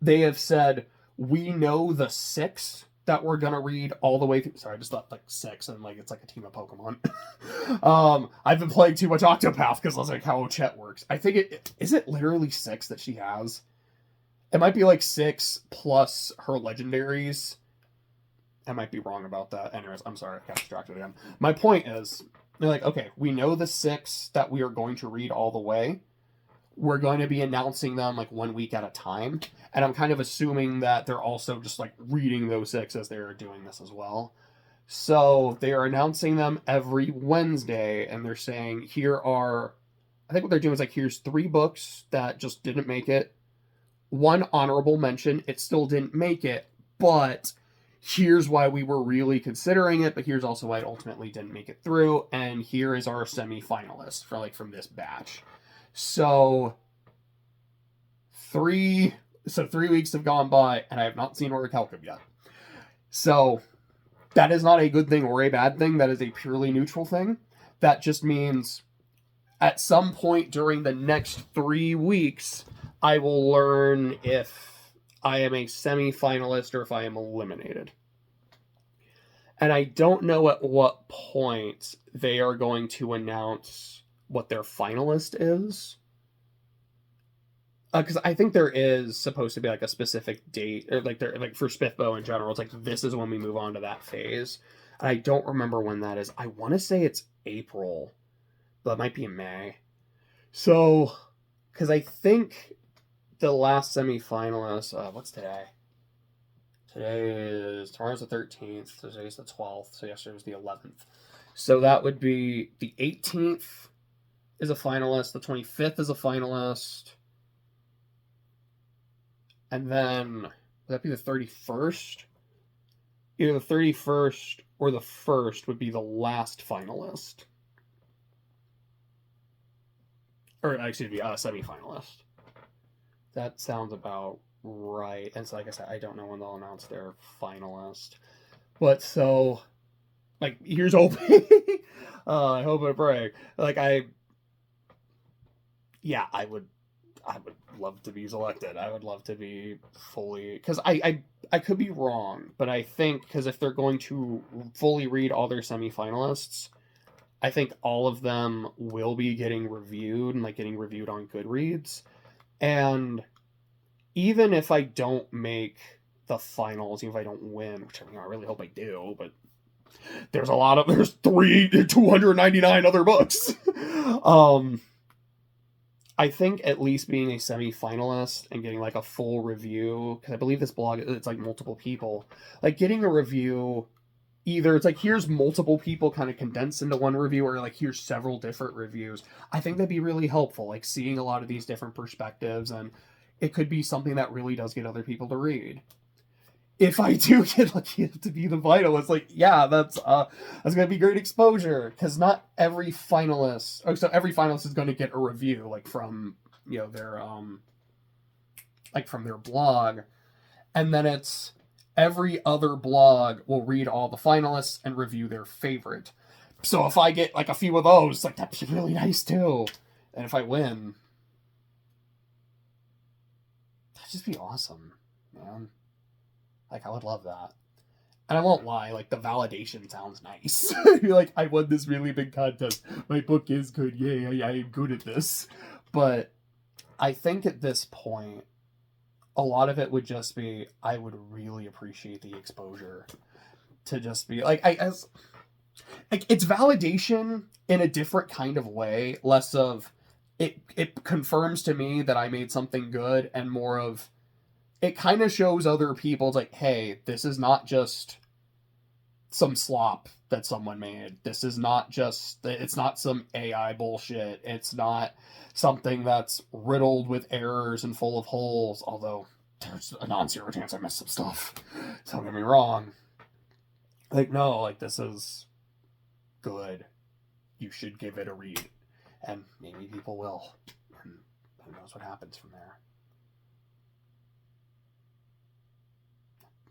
they have said, we know the 6 that we're gonna read all the way through. Sorry, I just thought like 6 and like it's like a team of Pokemon. I've been playing too much Octopath because that's like how Chet works. I think is it literally 6 that she has. It might be like 6 plus her legendaries. I might be wrong about that. Anyways, I'm sorry, I got distracted again. My point is, they're like, okay, we know the 6 that we are going to read all the way. We're going to be announcing them like 1 week at a time. And I'm kind of assuming that they're also just like reading those 6 as they're doing this as well. So they are announcing them every Wednesday, and they're saying, I think what they're doing is like, here's 3 books that just didn't make it. 1 honorable mention, it still didn't make it, but here's why we were really considering it, but here's also why it ultimately didn't make it through, and here is our semi-finalist for like from this batch. So 3 weeks have gone by, and I have not seen Orichalcum yet. So that is not a good thing or a bad thing. That is a purely neutral thing. That just means at some point during the next 3 weeks, I will learn if I am a semi-finalist or if I am eliminated. And I don't know at what point they are going to announce what their finalist is. Because I think there is supposed to be like a specific date, or like there, like for Spiffbo in general, it's like this is when we move on to that phase. And I don't remember when that is. I want to say it's April, but it might be in May. So, because I think the last semifinalist, what's today? Tomorrow's the 13th, today's the 12th, so yesterday was the 11th. So that would be the 18th is a finalist, the 25th is a finalist, and then, would that be the 31st? Either the 31st or the 1st would be the last finalist. Or, excuse me, semi-finalist. That sounds about right. And so, like I said, I don't know when they'll announce their finalist. But so, like, here's hoping. I hope and pray. Like, I would love to be selected. I would love to be fully, because I could be wrong, but I think, because if they're going to fully read all their semifinalists, I think all of them will be getting reviewed and like getting reviewed on Goodreads. And even if I don't make the finals, even if I don't win, which I really hope I do, but there's 299 other books. I think at least being a semi-finalist and getting like a full review, because I believe this blog, it's like multiple people, like getting a review, either it's like here's multiple people kind of condensed into one review, or like here's several different reviews. I think that'd be really helpful, like seeing a lot of these different perspectives, and it could be something that really does get other people to read. If I do get lucky enough to be the finalist, like, yeah, that's gonna be great exposure, because not every finalist, every finalist is going to get a review, like from their from their blog, and then it's every other blog will read all the finalists and review their favorite. So if I get like a few of those, like that'd be really nice too, and if I win, that'd just be awesome, man. Like, I would love that. And I won't lie, like, the validation sounds nice. You're like, I won this really big contest. My book is good. Yay, I am good at this. But I think at this point, a lot of it would just be, I would really appreciate the exposure to just be, like, it's validation in a different kind of way. Less of, it confirms to me that I made something good, and more of, it kind of shows other people, it's like, hey, this is not just some slop that someone made. This is not just, it's not some AI bullshit. It's not something that's riddled with errors and full of holes, although there's a non-zero chance I missed some stuff. Don't get me wrong. Like, no, like, this is good. You should give it a read. And maybe people will. And who knows what happens from there.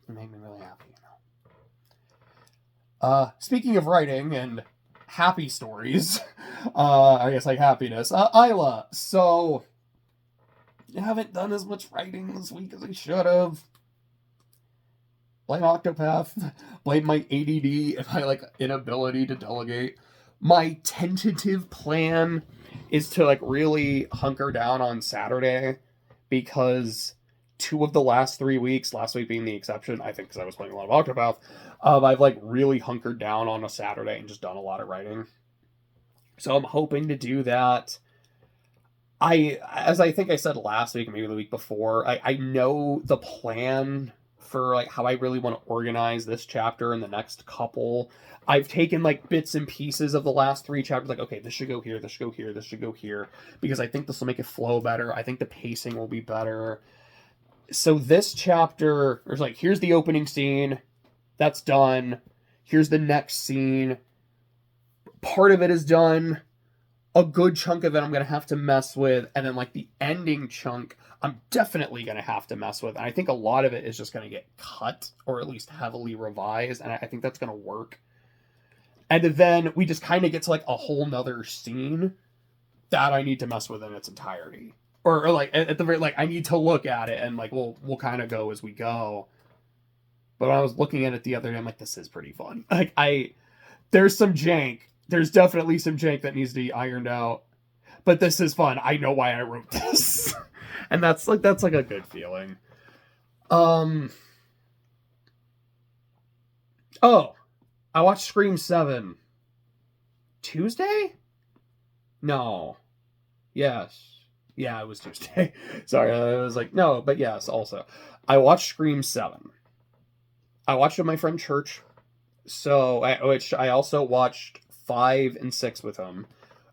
It made me really happy, Speaking of writing and happy stories, I guess like happiness, Isla. So, I haven't done as much writing this week as I should have. Blame Octopath. Blame my ADD and my inability to delegate. My tentative plan is to really hunker down on Saturday, because 2 of the last 3 weeks, last week being the exception, I think because I was playing a lot of Octopath, I've really hunkered down on a Saturday and just done a lot of writing. So I'm hoping to do that. As I think I said last week, maybe the week before, I know the plan for how I really want to organize this chapter and the next couple. I've taken bits and pieces of the last 3 chapters, okay, this should go here, this should go here, this should go here, because I think this will make it flow better. I think the pacing will be better. So this chapter, there's here's the opening scene, that's done. Here's the next scene. Part of it is done. A good chunk of it I'm going to have to mess with. And then the ending chunk, I'm definitely going to have to mess with. And I think a lot of it is just going to get cut, or at least heavily revised. And I think that's going to work. And then we just kind of get to a whole nother scene that I need to mess with in its entirety. or like at the very, like, I need to look at it, and like we'll kind of go as we go. But when I was looking at it the other day, I'm like, this is pretty fun. Like, there's some jank. There's definitely some jank that needs to be ironed out. But this is fun. I know why I wrote this. And that's like a good feeling. Oh, I watched Scream 7 Tuesday? No. Yes. Yeah, it was Tuesday. Sorry, I was like, no, but yes, also. I watched Scream 7. I watched it with my friend Church. Which I also watched 5 and 6 with him.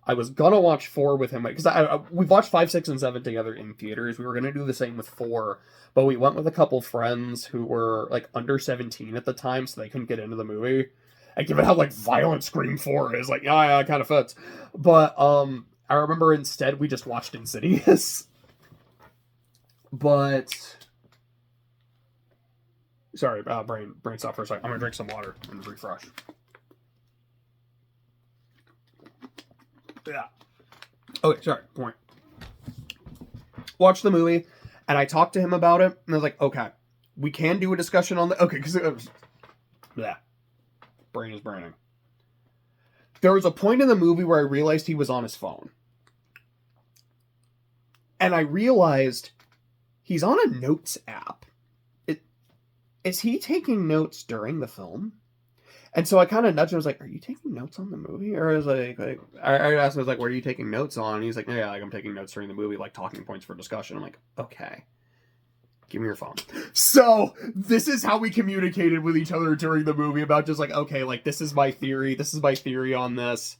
I was gonna watch 4 with him because we've watched 5, 6, and 7 together in theaters. We were gonna do the same with 4, but we went with a couple friends who were like under 17 at the time, so they couldn't get into the movie. And given how like violent Scream 4 is, like, yeah, it kind of fits. But I remember instead we just watched Insidious. But sorry, brain stop for a second. I'm gonna drink some water and refresh. Yeah. Okay, sorry. Point. Watched the movie, and I talked to him about it, and I was like, okay, we can do a discussion on the... Okay, because it was... Yeah. Brain is braining. There was a point in the movie where I realized he was on his phone. And I realized he's on a notes app. Is he taking notes during the film? And so I kind of nudged him. I was like, are you taking notes on the movie? Or I was like I asked him, I was like, what are you taking notes on? And he's like, yeah, like I'm taking notes during the movie, like talking points for discussion. I'm like, okay, give me your phone. So this is how we communicated with each other during the movie about just like, okay, like this is my theory. This is my theory on this.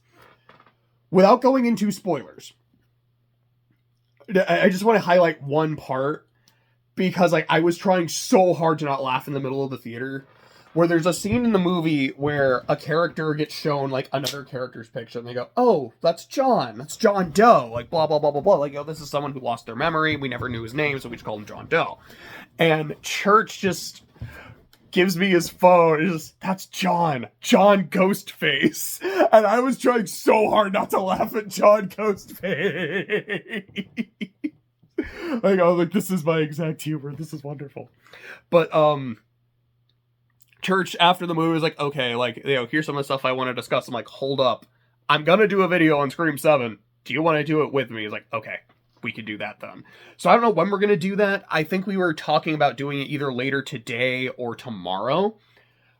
Without going into spoilers, I just want to highlight one part because like I was trying so hard to not laugh in the middle of the theater. Where there's a scene in the movie where a character gets shown, like, another character's picture, and they go, oh, that's John Doe, like, blah, blah, blah, blah, blah, like, oh, this is someone who lost their memory, we never knew his name, so we just called him John Doe. And Church just gives me his phone, just, that's John Ghostface. And I was trying so hard not to laugh at John Ghostface. Like, I was like, this is my exact humor, this is wonderful. But, Church after the movie was like, okay, like, you know, here's some of the stuff I want to discuss. I'm like, hold up, I'm gonna do a video on Scream 7. Do you want to do it with me? He's like, okay, we could do that then. So I don't know when we're gonna do that. I think we were talking about doing it either later today or tomorrow.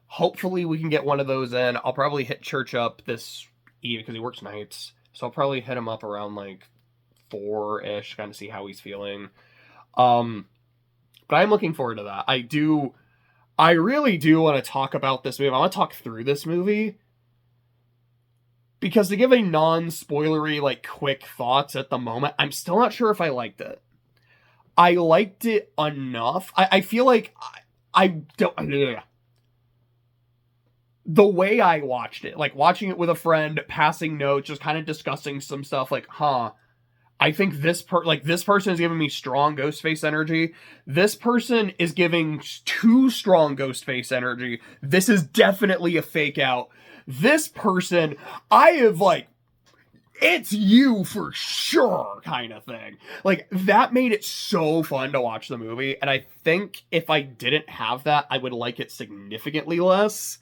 Hopefully we can get one of those in. I'll probably hit Church up this evening because he works nights. So I'll probably hit him up around like 4-ish, kind of see how he's feeling. But I'm looking forward to that. I really do want to talk about this movie. I want to talk through this movie. Because to give a non-spoilery, like, quick thoughts at the moment, I'm still not sure if I liked it. I liked it enough. I feel like I don't... The way I watched it, like, watching it with a friend, passing notes, just kind of discussing some stuff, like, I think this person is giving me strong Ghostface energy. This person is giving too strong Ghostface energy. This is definitely a fake out. This person, I have like, it's you for sure kind of thing. Like, that made it so fun to watch the movie. And I think if I didn't have that, I would like it significantly less.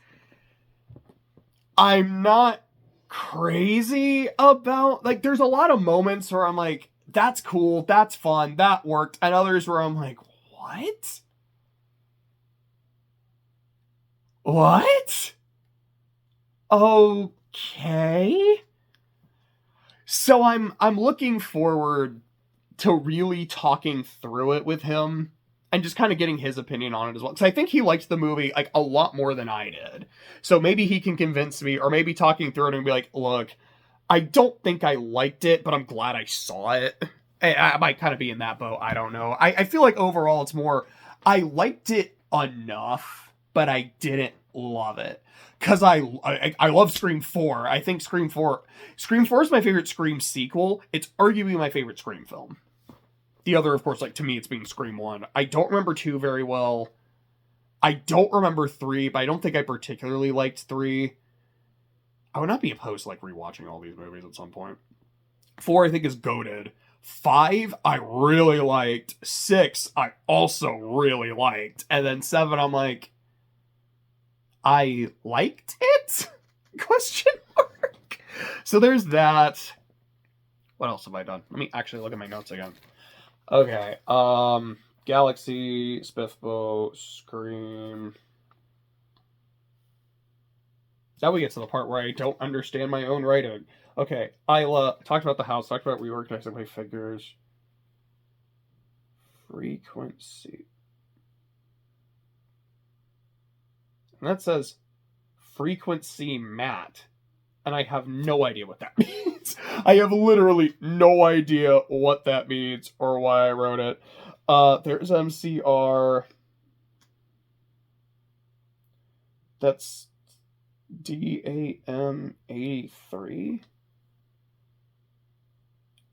I'm not crazy about, like, there's a lot of moments where I'm like, that's cool, that's fun, that worked, and others where I'm like, what okay. So I'm looking forward to really talking through it with him and just kind of getting his opinion on it as well. Because I think he liked the movie like a lot more than I did. So maybe he can convince me, or maybe talking through it and be like, look, I don't think I liked it, but I'm glad I saw it. I might kind of be in that boat. I don't know. I feel like overall it's more, I liked it enough, but I didn't love it. Because I love Scream 4. I think Scream 4 is my favorite Scream sequel. It's arguably my favorite Scream film. The other, of course, like, to me, it's being Scream 1. I don't remember 2 very well. I don't remember 3, but I don't think I particularly liked 3. I would not be opposed to, like, rewatching all these movies at some point. 4, I think, is goated. 5, I really liked. 6, I also really liked. And then 7, I'm like, I liked it? Question mark. So there's that. What else have I done? Let me actually look at my notes again. Okay. Galaxy, Spiffbo, Scream. Now we get to the part where I don't understand my own writing. Okay, Isla, talked about the house, talked about reorganizing my figures. Frequency. And that says frequency mat. And I have no idea what that means. I have literally no idea what that means or why I wrote it. There's MCR. That's DAM 83.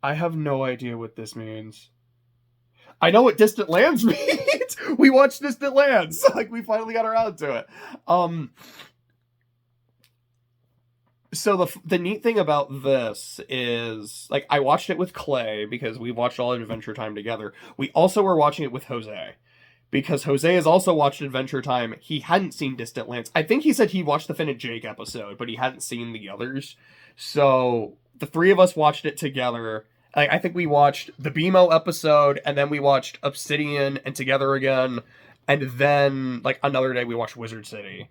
I have no idea what this means. I know what Distant Lands means. We watched Distant Lands. Like, we finally got around to it. So the neat thing about this is, like, I watched it with Clay because we watched all of Adventure Time together. We also were watching it with Jose because Jose has also watched Adventure Time. He hadn't seen Distant Lands. I think he said he watched the Finn and Jake episode, but he hadn't seen the others. So the three of us watched it together. I think we watched the BMO episode, and then we watched Obsidian and Together Again, and then, like, another day we watched Wizard City.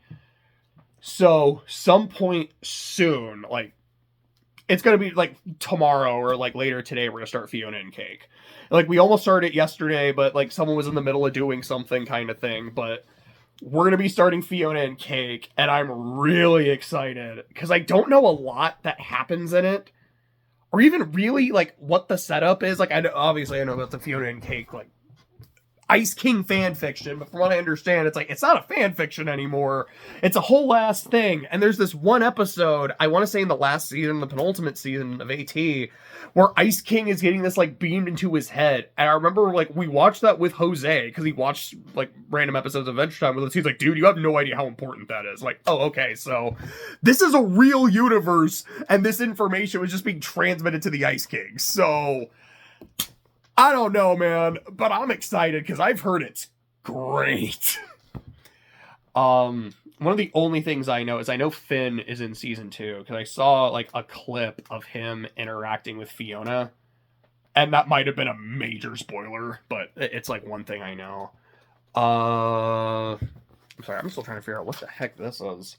So, some point soon, like, it's gonna be, like, tomorrow or, like, later today, we're gonna start Fiona and Cake. Like, we almost started it yesterday, but, like, someone was in the middle of doing something kind of thing, but we're gonna be starting Fiona and Cake, and I'm really excited, because I don't know a lot that happens in it, or even really, like, what the setup is. Like, obviously I know about the Fiona and Cake, like, Ice King fan fiction, but from what I understand, it's like, it's not a fan fiction anymore. It's a whole ass thing. And there's this one episode, I want to say in the last season, the penultimate season of AT, where Ice King is getting this, like, beamed into his head. And I remember, like, we watched that with Jose, because he watched, like, random episodes of Adventure Time with us. He's like, dude, you have no idea how important that is. Like, oh, okay, so this is a real universe, and this information was just being transmitted to the Ice King. So I don't know, man, but I'm excited because I've heard it's great. One of the only things I know is I know Finn is in season 2 because I saw, like, a clip of him interacting with Fiona, and that might have been a major spoiler, but it's, like, one thing I know. I'm sorry, I'm still trying to figure out what the heck this is.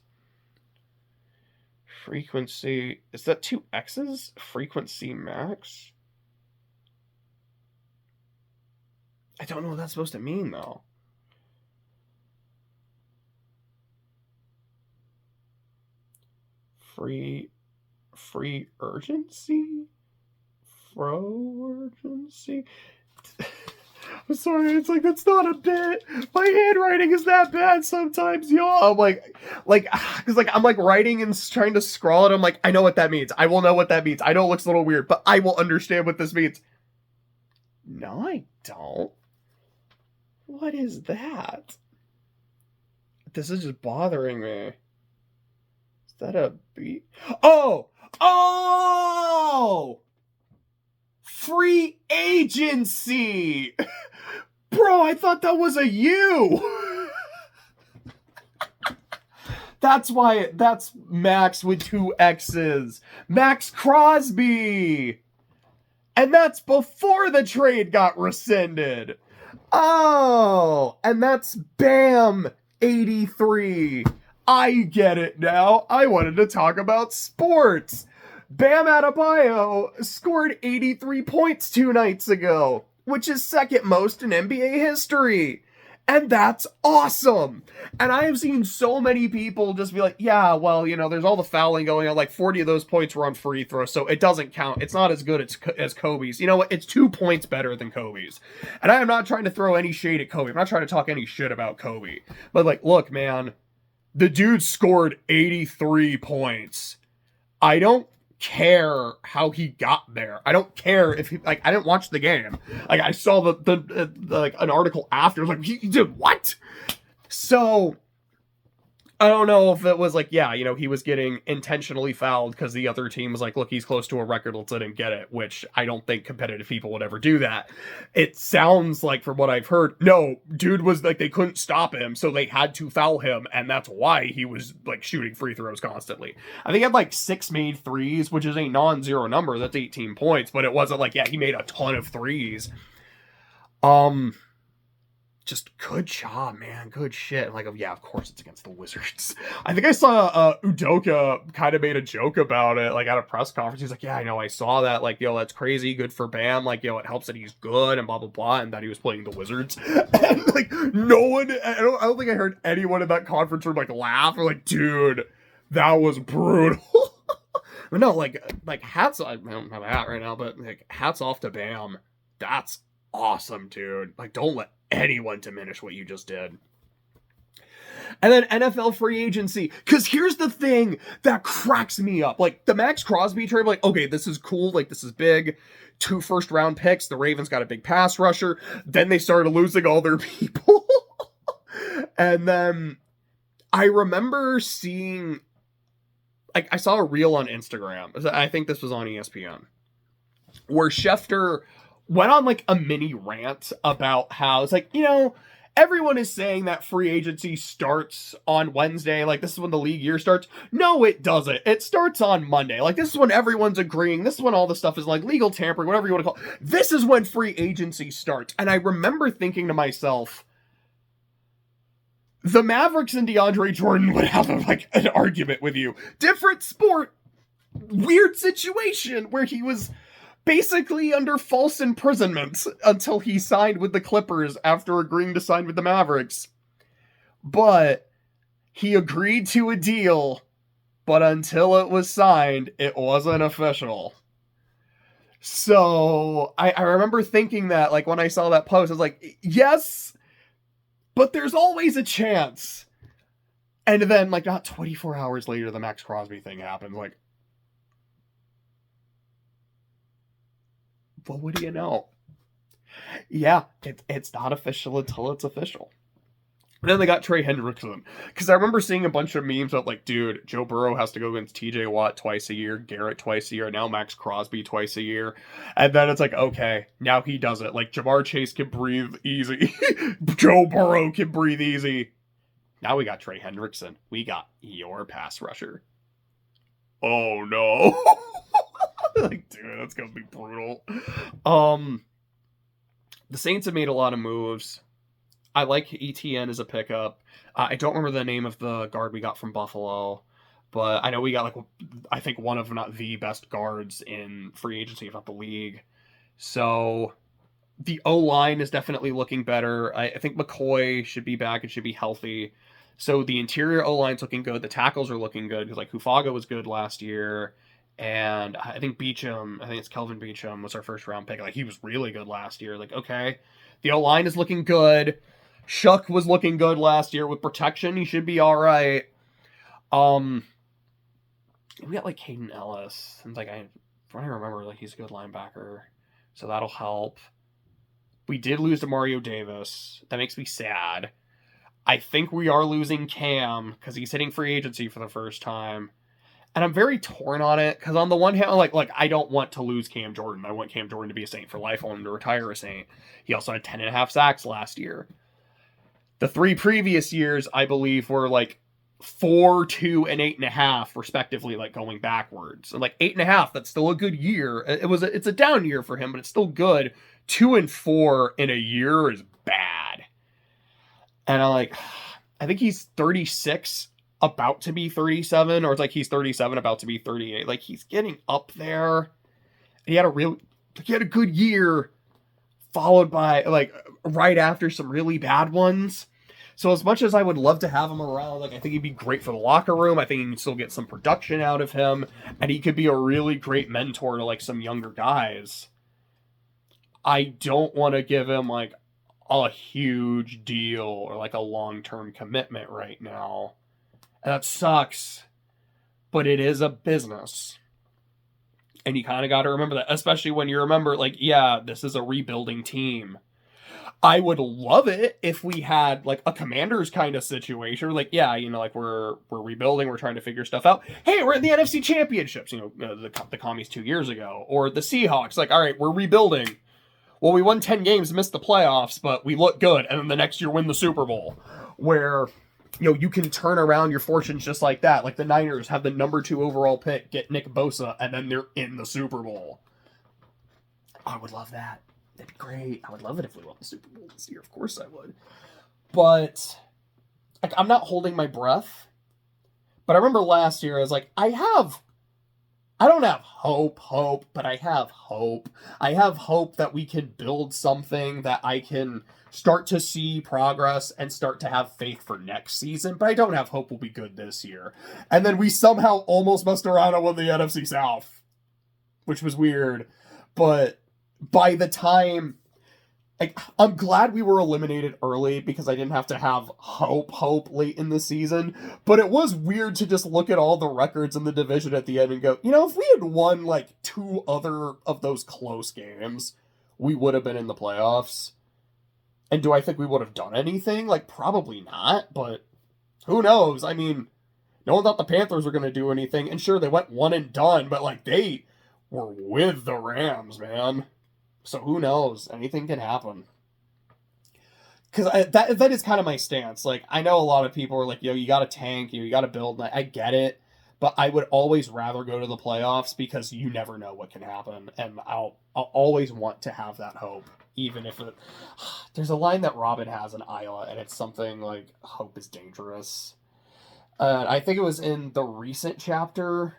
Frequency, is that 2 X's? Frequency max? I don't know what that's supposed to mean, though. Free urgency? Urgency? I'm sorry, it's like, that's not a bit. My handwriting is that bad sometimes, y'all. I'm like, because, like, I'm, like, writing and trying to scrawl it. I'm like, I know what that means. I will know what that means. I know it looks a little weird, but I will understand what this means. No, I don't. What is that? This is just bothering me. Is that a beat? Oh! Free agency! Bro, I thought that was a U! That's why, that's Max with 2 X's. Max Crosby! And that's before the trade got rescinded. Oh, and that's BAM 83. I get it now. I wanted to talk about sports. Bam Adebayo scored 83 points 2 nights ago, which is second most in NBA history. And that's awesome. And I have seen so many people just be like, yeah, well, you know, there's all the fouling going on. Like 40 of those points were on free throws, so it doesn't count. It's not as good as Kobe's. You know what? It's 2 points better than Kobe's. And I am not trying to throw any shade at Kobe. I'm not trying to talk any shit about Kobe. But, like, look, man, the dude scored 83 points. I don't care how he got there. I don't care if he, like, I didn't watch the game. Like, I saw the like, an article after. I was like, he did what? So I don't know if it was like, yeah, he was getting intentionally fouled because the other team was like, look, he's close to a record, let's let him get it, which I don't think competitive people would ever do that. It sounds like, from what I've heard, no, dude was like, they couldn't stop him, so they had to foul him, and that's why he was like shooting free throws constantly. I think he had like 6 made threes, which is a non-zero number, that's 18 points, but it wasn't like, yeah, he made a ton of threes. Just good job, man. Good shit. Like, yeah, of course it's against the Wizards. I think I saw Udoka kind of made a joke about it, like at a press conference. He's like, yeah, I know, I saw that. Like, that's crazy. Good for Bam. Like, it helps that he's good and blah, blah, blah. And that he was playing the Wizards. And like, no one, I don't think I heard anyone in that conference room like laugh or like, dude, that was brutal. But no, like hats, I don't have a hat right now, but like, hats off to Bam. That's awesome, dude. Like, don't let anyone diminish what you just did. And then NFL free agency, because here's the thing that cracks me up. Like, the Max Crosby trade, like, okay, this is cool, like, this is big. 2 first-round picks, the Ravens got a big pass rusher, then they started losing all their people. And then I remember seeing, like, I saw a reel on Instagram, I think this was on ESPN, where Schefter went on like a mini rant about how it's like, everyone is saying that free agency starts on Wednesday. Like, this is when the league year starts. No, it doesn't. It starts on Monday. Like, this is when everyone's agreeing. This is when all the stuff is like legal tampering, whatever you want to call it. This is when free agency starts. And I remember thinking to myself, the Mavericks and DeAndre Jordan would have like an argument with you. Different sport, weird situation where he was basically under false imprisonment until he signed with the Clippers after agreeing to sign with the Mavericks. But he agreed to a deal, but until it was signed, it wasn't official. So I remember thinking that, like, when I saw that post, I was like, yes, but there's always a chance. And then, like, not 24 hours later, the Max Crosby thing happened. Like, well, what do you know? Yeah, it's not official until it's official. And then they got Trey Hendrickson. Because I remember seeing a bunch of memes of like, dude, Joe Burrow has to go against TJ Watt twice a year, Garrett twice a year, now Max Crosby twice a year. And then it's like, okay, now he does it. Like, Jamar Chase can breathe easy. Joe Burrow can breathe easy. Now we got Trey Hendrickson. We got your pass rusher. Oh, no. Like, dude, that's gonna be brutal. The Saints have made a lot of moves. I like ETN as a pickup. I don't remember the name of the guard we got from Buffalo, but I know we got, like, I think one of, if not the best guards in free agency, if not the league. So the O-line is definitely looking better. I think McCoy should be back and should be healthy. So the interior O-line's looking good. The tackles are looking good because, like, Hufaga was good last year. And I think Beecham, I think it's Kelvin Beecham, was our first round pick. Like, he was really good last year. Like, okay, the O-line is looking good. Shuck was looking good last year. With protection, he should be all right. We got like Caden Ellis, and like I remember, like, he's a good linebacker, so that'll help. We did lose to Mario Davis. That makes me sad. I think we are losing Cam because he's hitting free agency for the first time. And I'm very torn on it, because on the one hand, like I don't want to lose Cam Jordan. I want Cam Jordan to be a Saint for life. I want him to retire a Saint. He also had 10.5 sacks last year. The 3 previous years, I believe, were like 4, 2, and 8.5, respectively, like going backwards. And like 8.5, that's still a good year. It's a down year for him, but it's still good. 2 and 4 in a year is bad. And I think he's 36, about to be 37, or it's like he's 37, about to be 38. Like, he's getting up there. He had a good year, followed by, like, right after some really bad ones. So as much as I would love to have him around, like, I think he'd be great for the locker room. I think you can still get some production out of him, and he could be a really great mentor to, like, some younger guys. I don't want to give him, like, a huge deal or, like, a long-term commitment right now. And that sucks, but it is a business. And you kind of got to remember that, especially when you remember, like, yeah, this is a rebuilding team. I would love it if we had like a Commanders kind of situation. Like, yeah, you know, like we're rebuilding, we're trying to figure stuff out. Hey, we're in the NFC Championships. You know, the commies 2 years ago, or the Seahawks. Like, all right, we're rebuilding. Well, we won 10 games, missed the playoffs, but we look good, and then the next year win the Super Bowl. Where, you know, you can turn around your fortunes just like that. Like the Niners have the number 2 overall pick, get Nick Bosa, and then they're in the Super Bowl. I would love that. That'd be great. I would love it if we won the Super Bowl this year. Of course I would. But like, I'm not holding my breath. But I remember last year I was like, I don't have hope, but I have hope. I have hope that we can build something that I can start to see progress and start to have faith for next season. But I don't have hope we'll be good this year. And then we somehow almost messed around and won the NFC South, which was weird. But by the time, like, I'm glad we were eliminated early because I didn't have to have hope late in the season. But it was weird to just look at all the records in the division at the end and go, you know, if we had won like 2 other of those close games, we would have been in the playoffs. And do I think we would have done anything? Like, probably not, but who knows? I mean, no one thought the Panthers were going to do anything. And sure, they went one and done, but like, they were with the Rams, man. So who knows? Anything can happen. Because that is kind of my stance. Like, I know a lot of people are like, yo, you got to tank, you got to build. And I get it. But I would always rather go to the playoffs because you never know what can happen. And I'll always want to have that hope. Even if it... There's a line that Robin has in Iowa, and it's something like, hope is dangerous. I think it was in the recent chapter,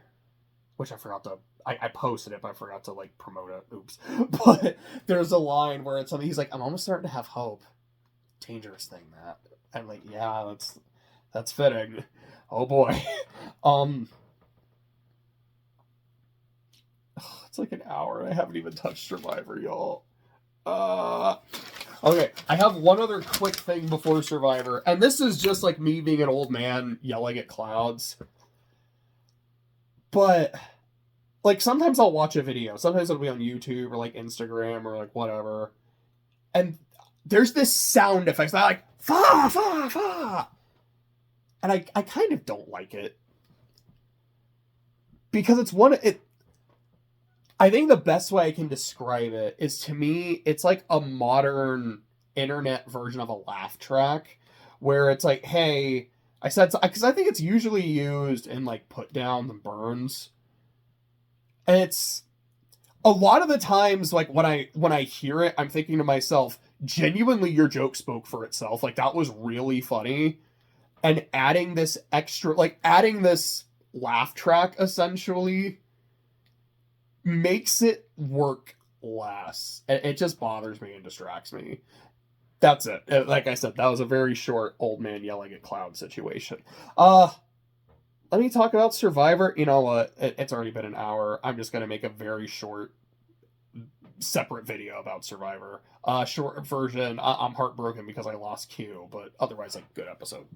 which I forgot to... I posted it, but I forgot to, like, promote it. Oops. But there's a line where it's something, he's like, I'm almost starting to have hope. Dangerous thing, Matt. I'm like, yeah, that's fitting. Oh, boy. It's like an hour, and I haven't even touched Survivor, y'all. Okay, I have one other quick thing before Survivor, and this is just, like, me being an old man yelling at clouds. But... like, sometimes I'll watch a video. Sometimes it'll be on YouTube or, like, Instagram or, like, whatever. And there's this sound effect. I like, fa, fa, fa. And I kind of don't like it. Because I think the best way I can describe it is, to me, it's like a modern internet version of a laugh track. Where it's like, hey, I said... because I think it's usually used in, like, put downs and burns. And it's a lot of the times, like, when I hear it, I'm thinking to myself, genuinely, your joke spoke for itself. Like, that was really funny. And adding this laugh track, essentially, makes it work less. It just bothers me and distracts me. That's it. Like I said, that was a very short old man yelling at cloud situation. Let me talk about Survivor. You know what? It's already been an hour. I'm just going to make a very short, separate video about Survivor. Short version, I'm heartbroken because I lost Q, but otherwise, like, good episode.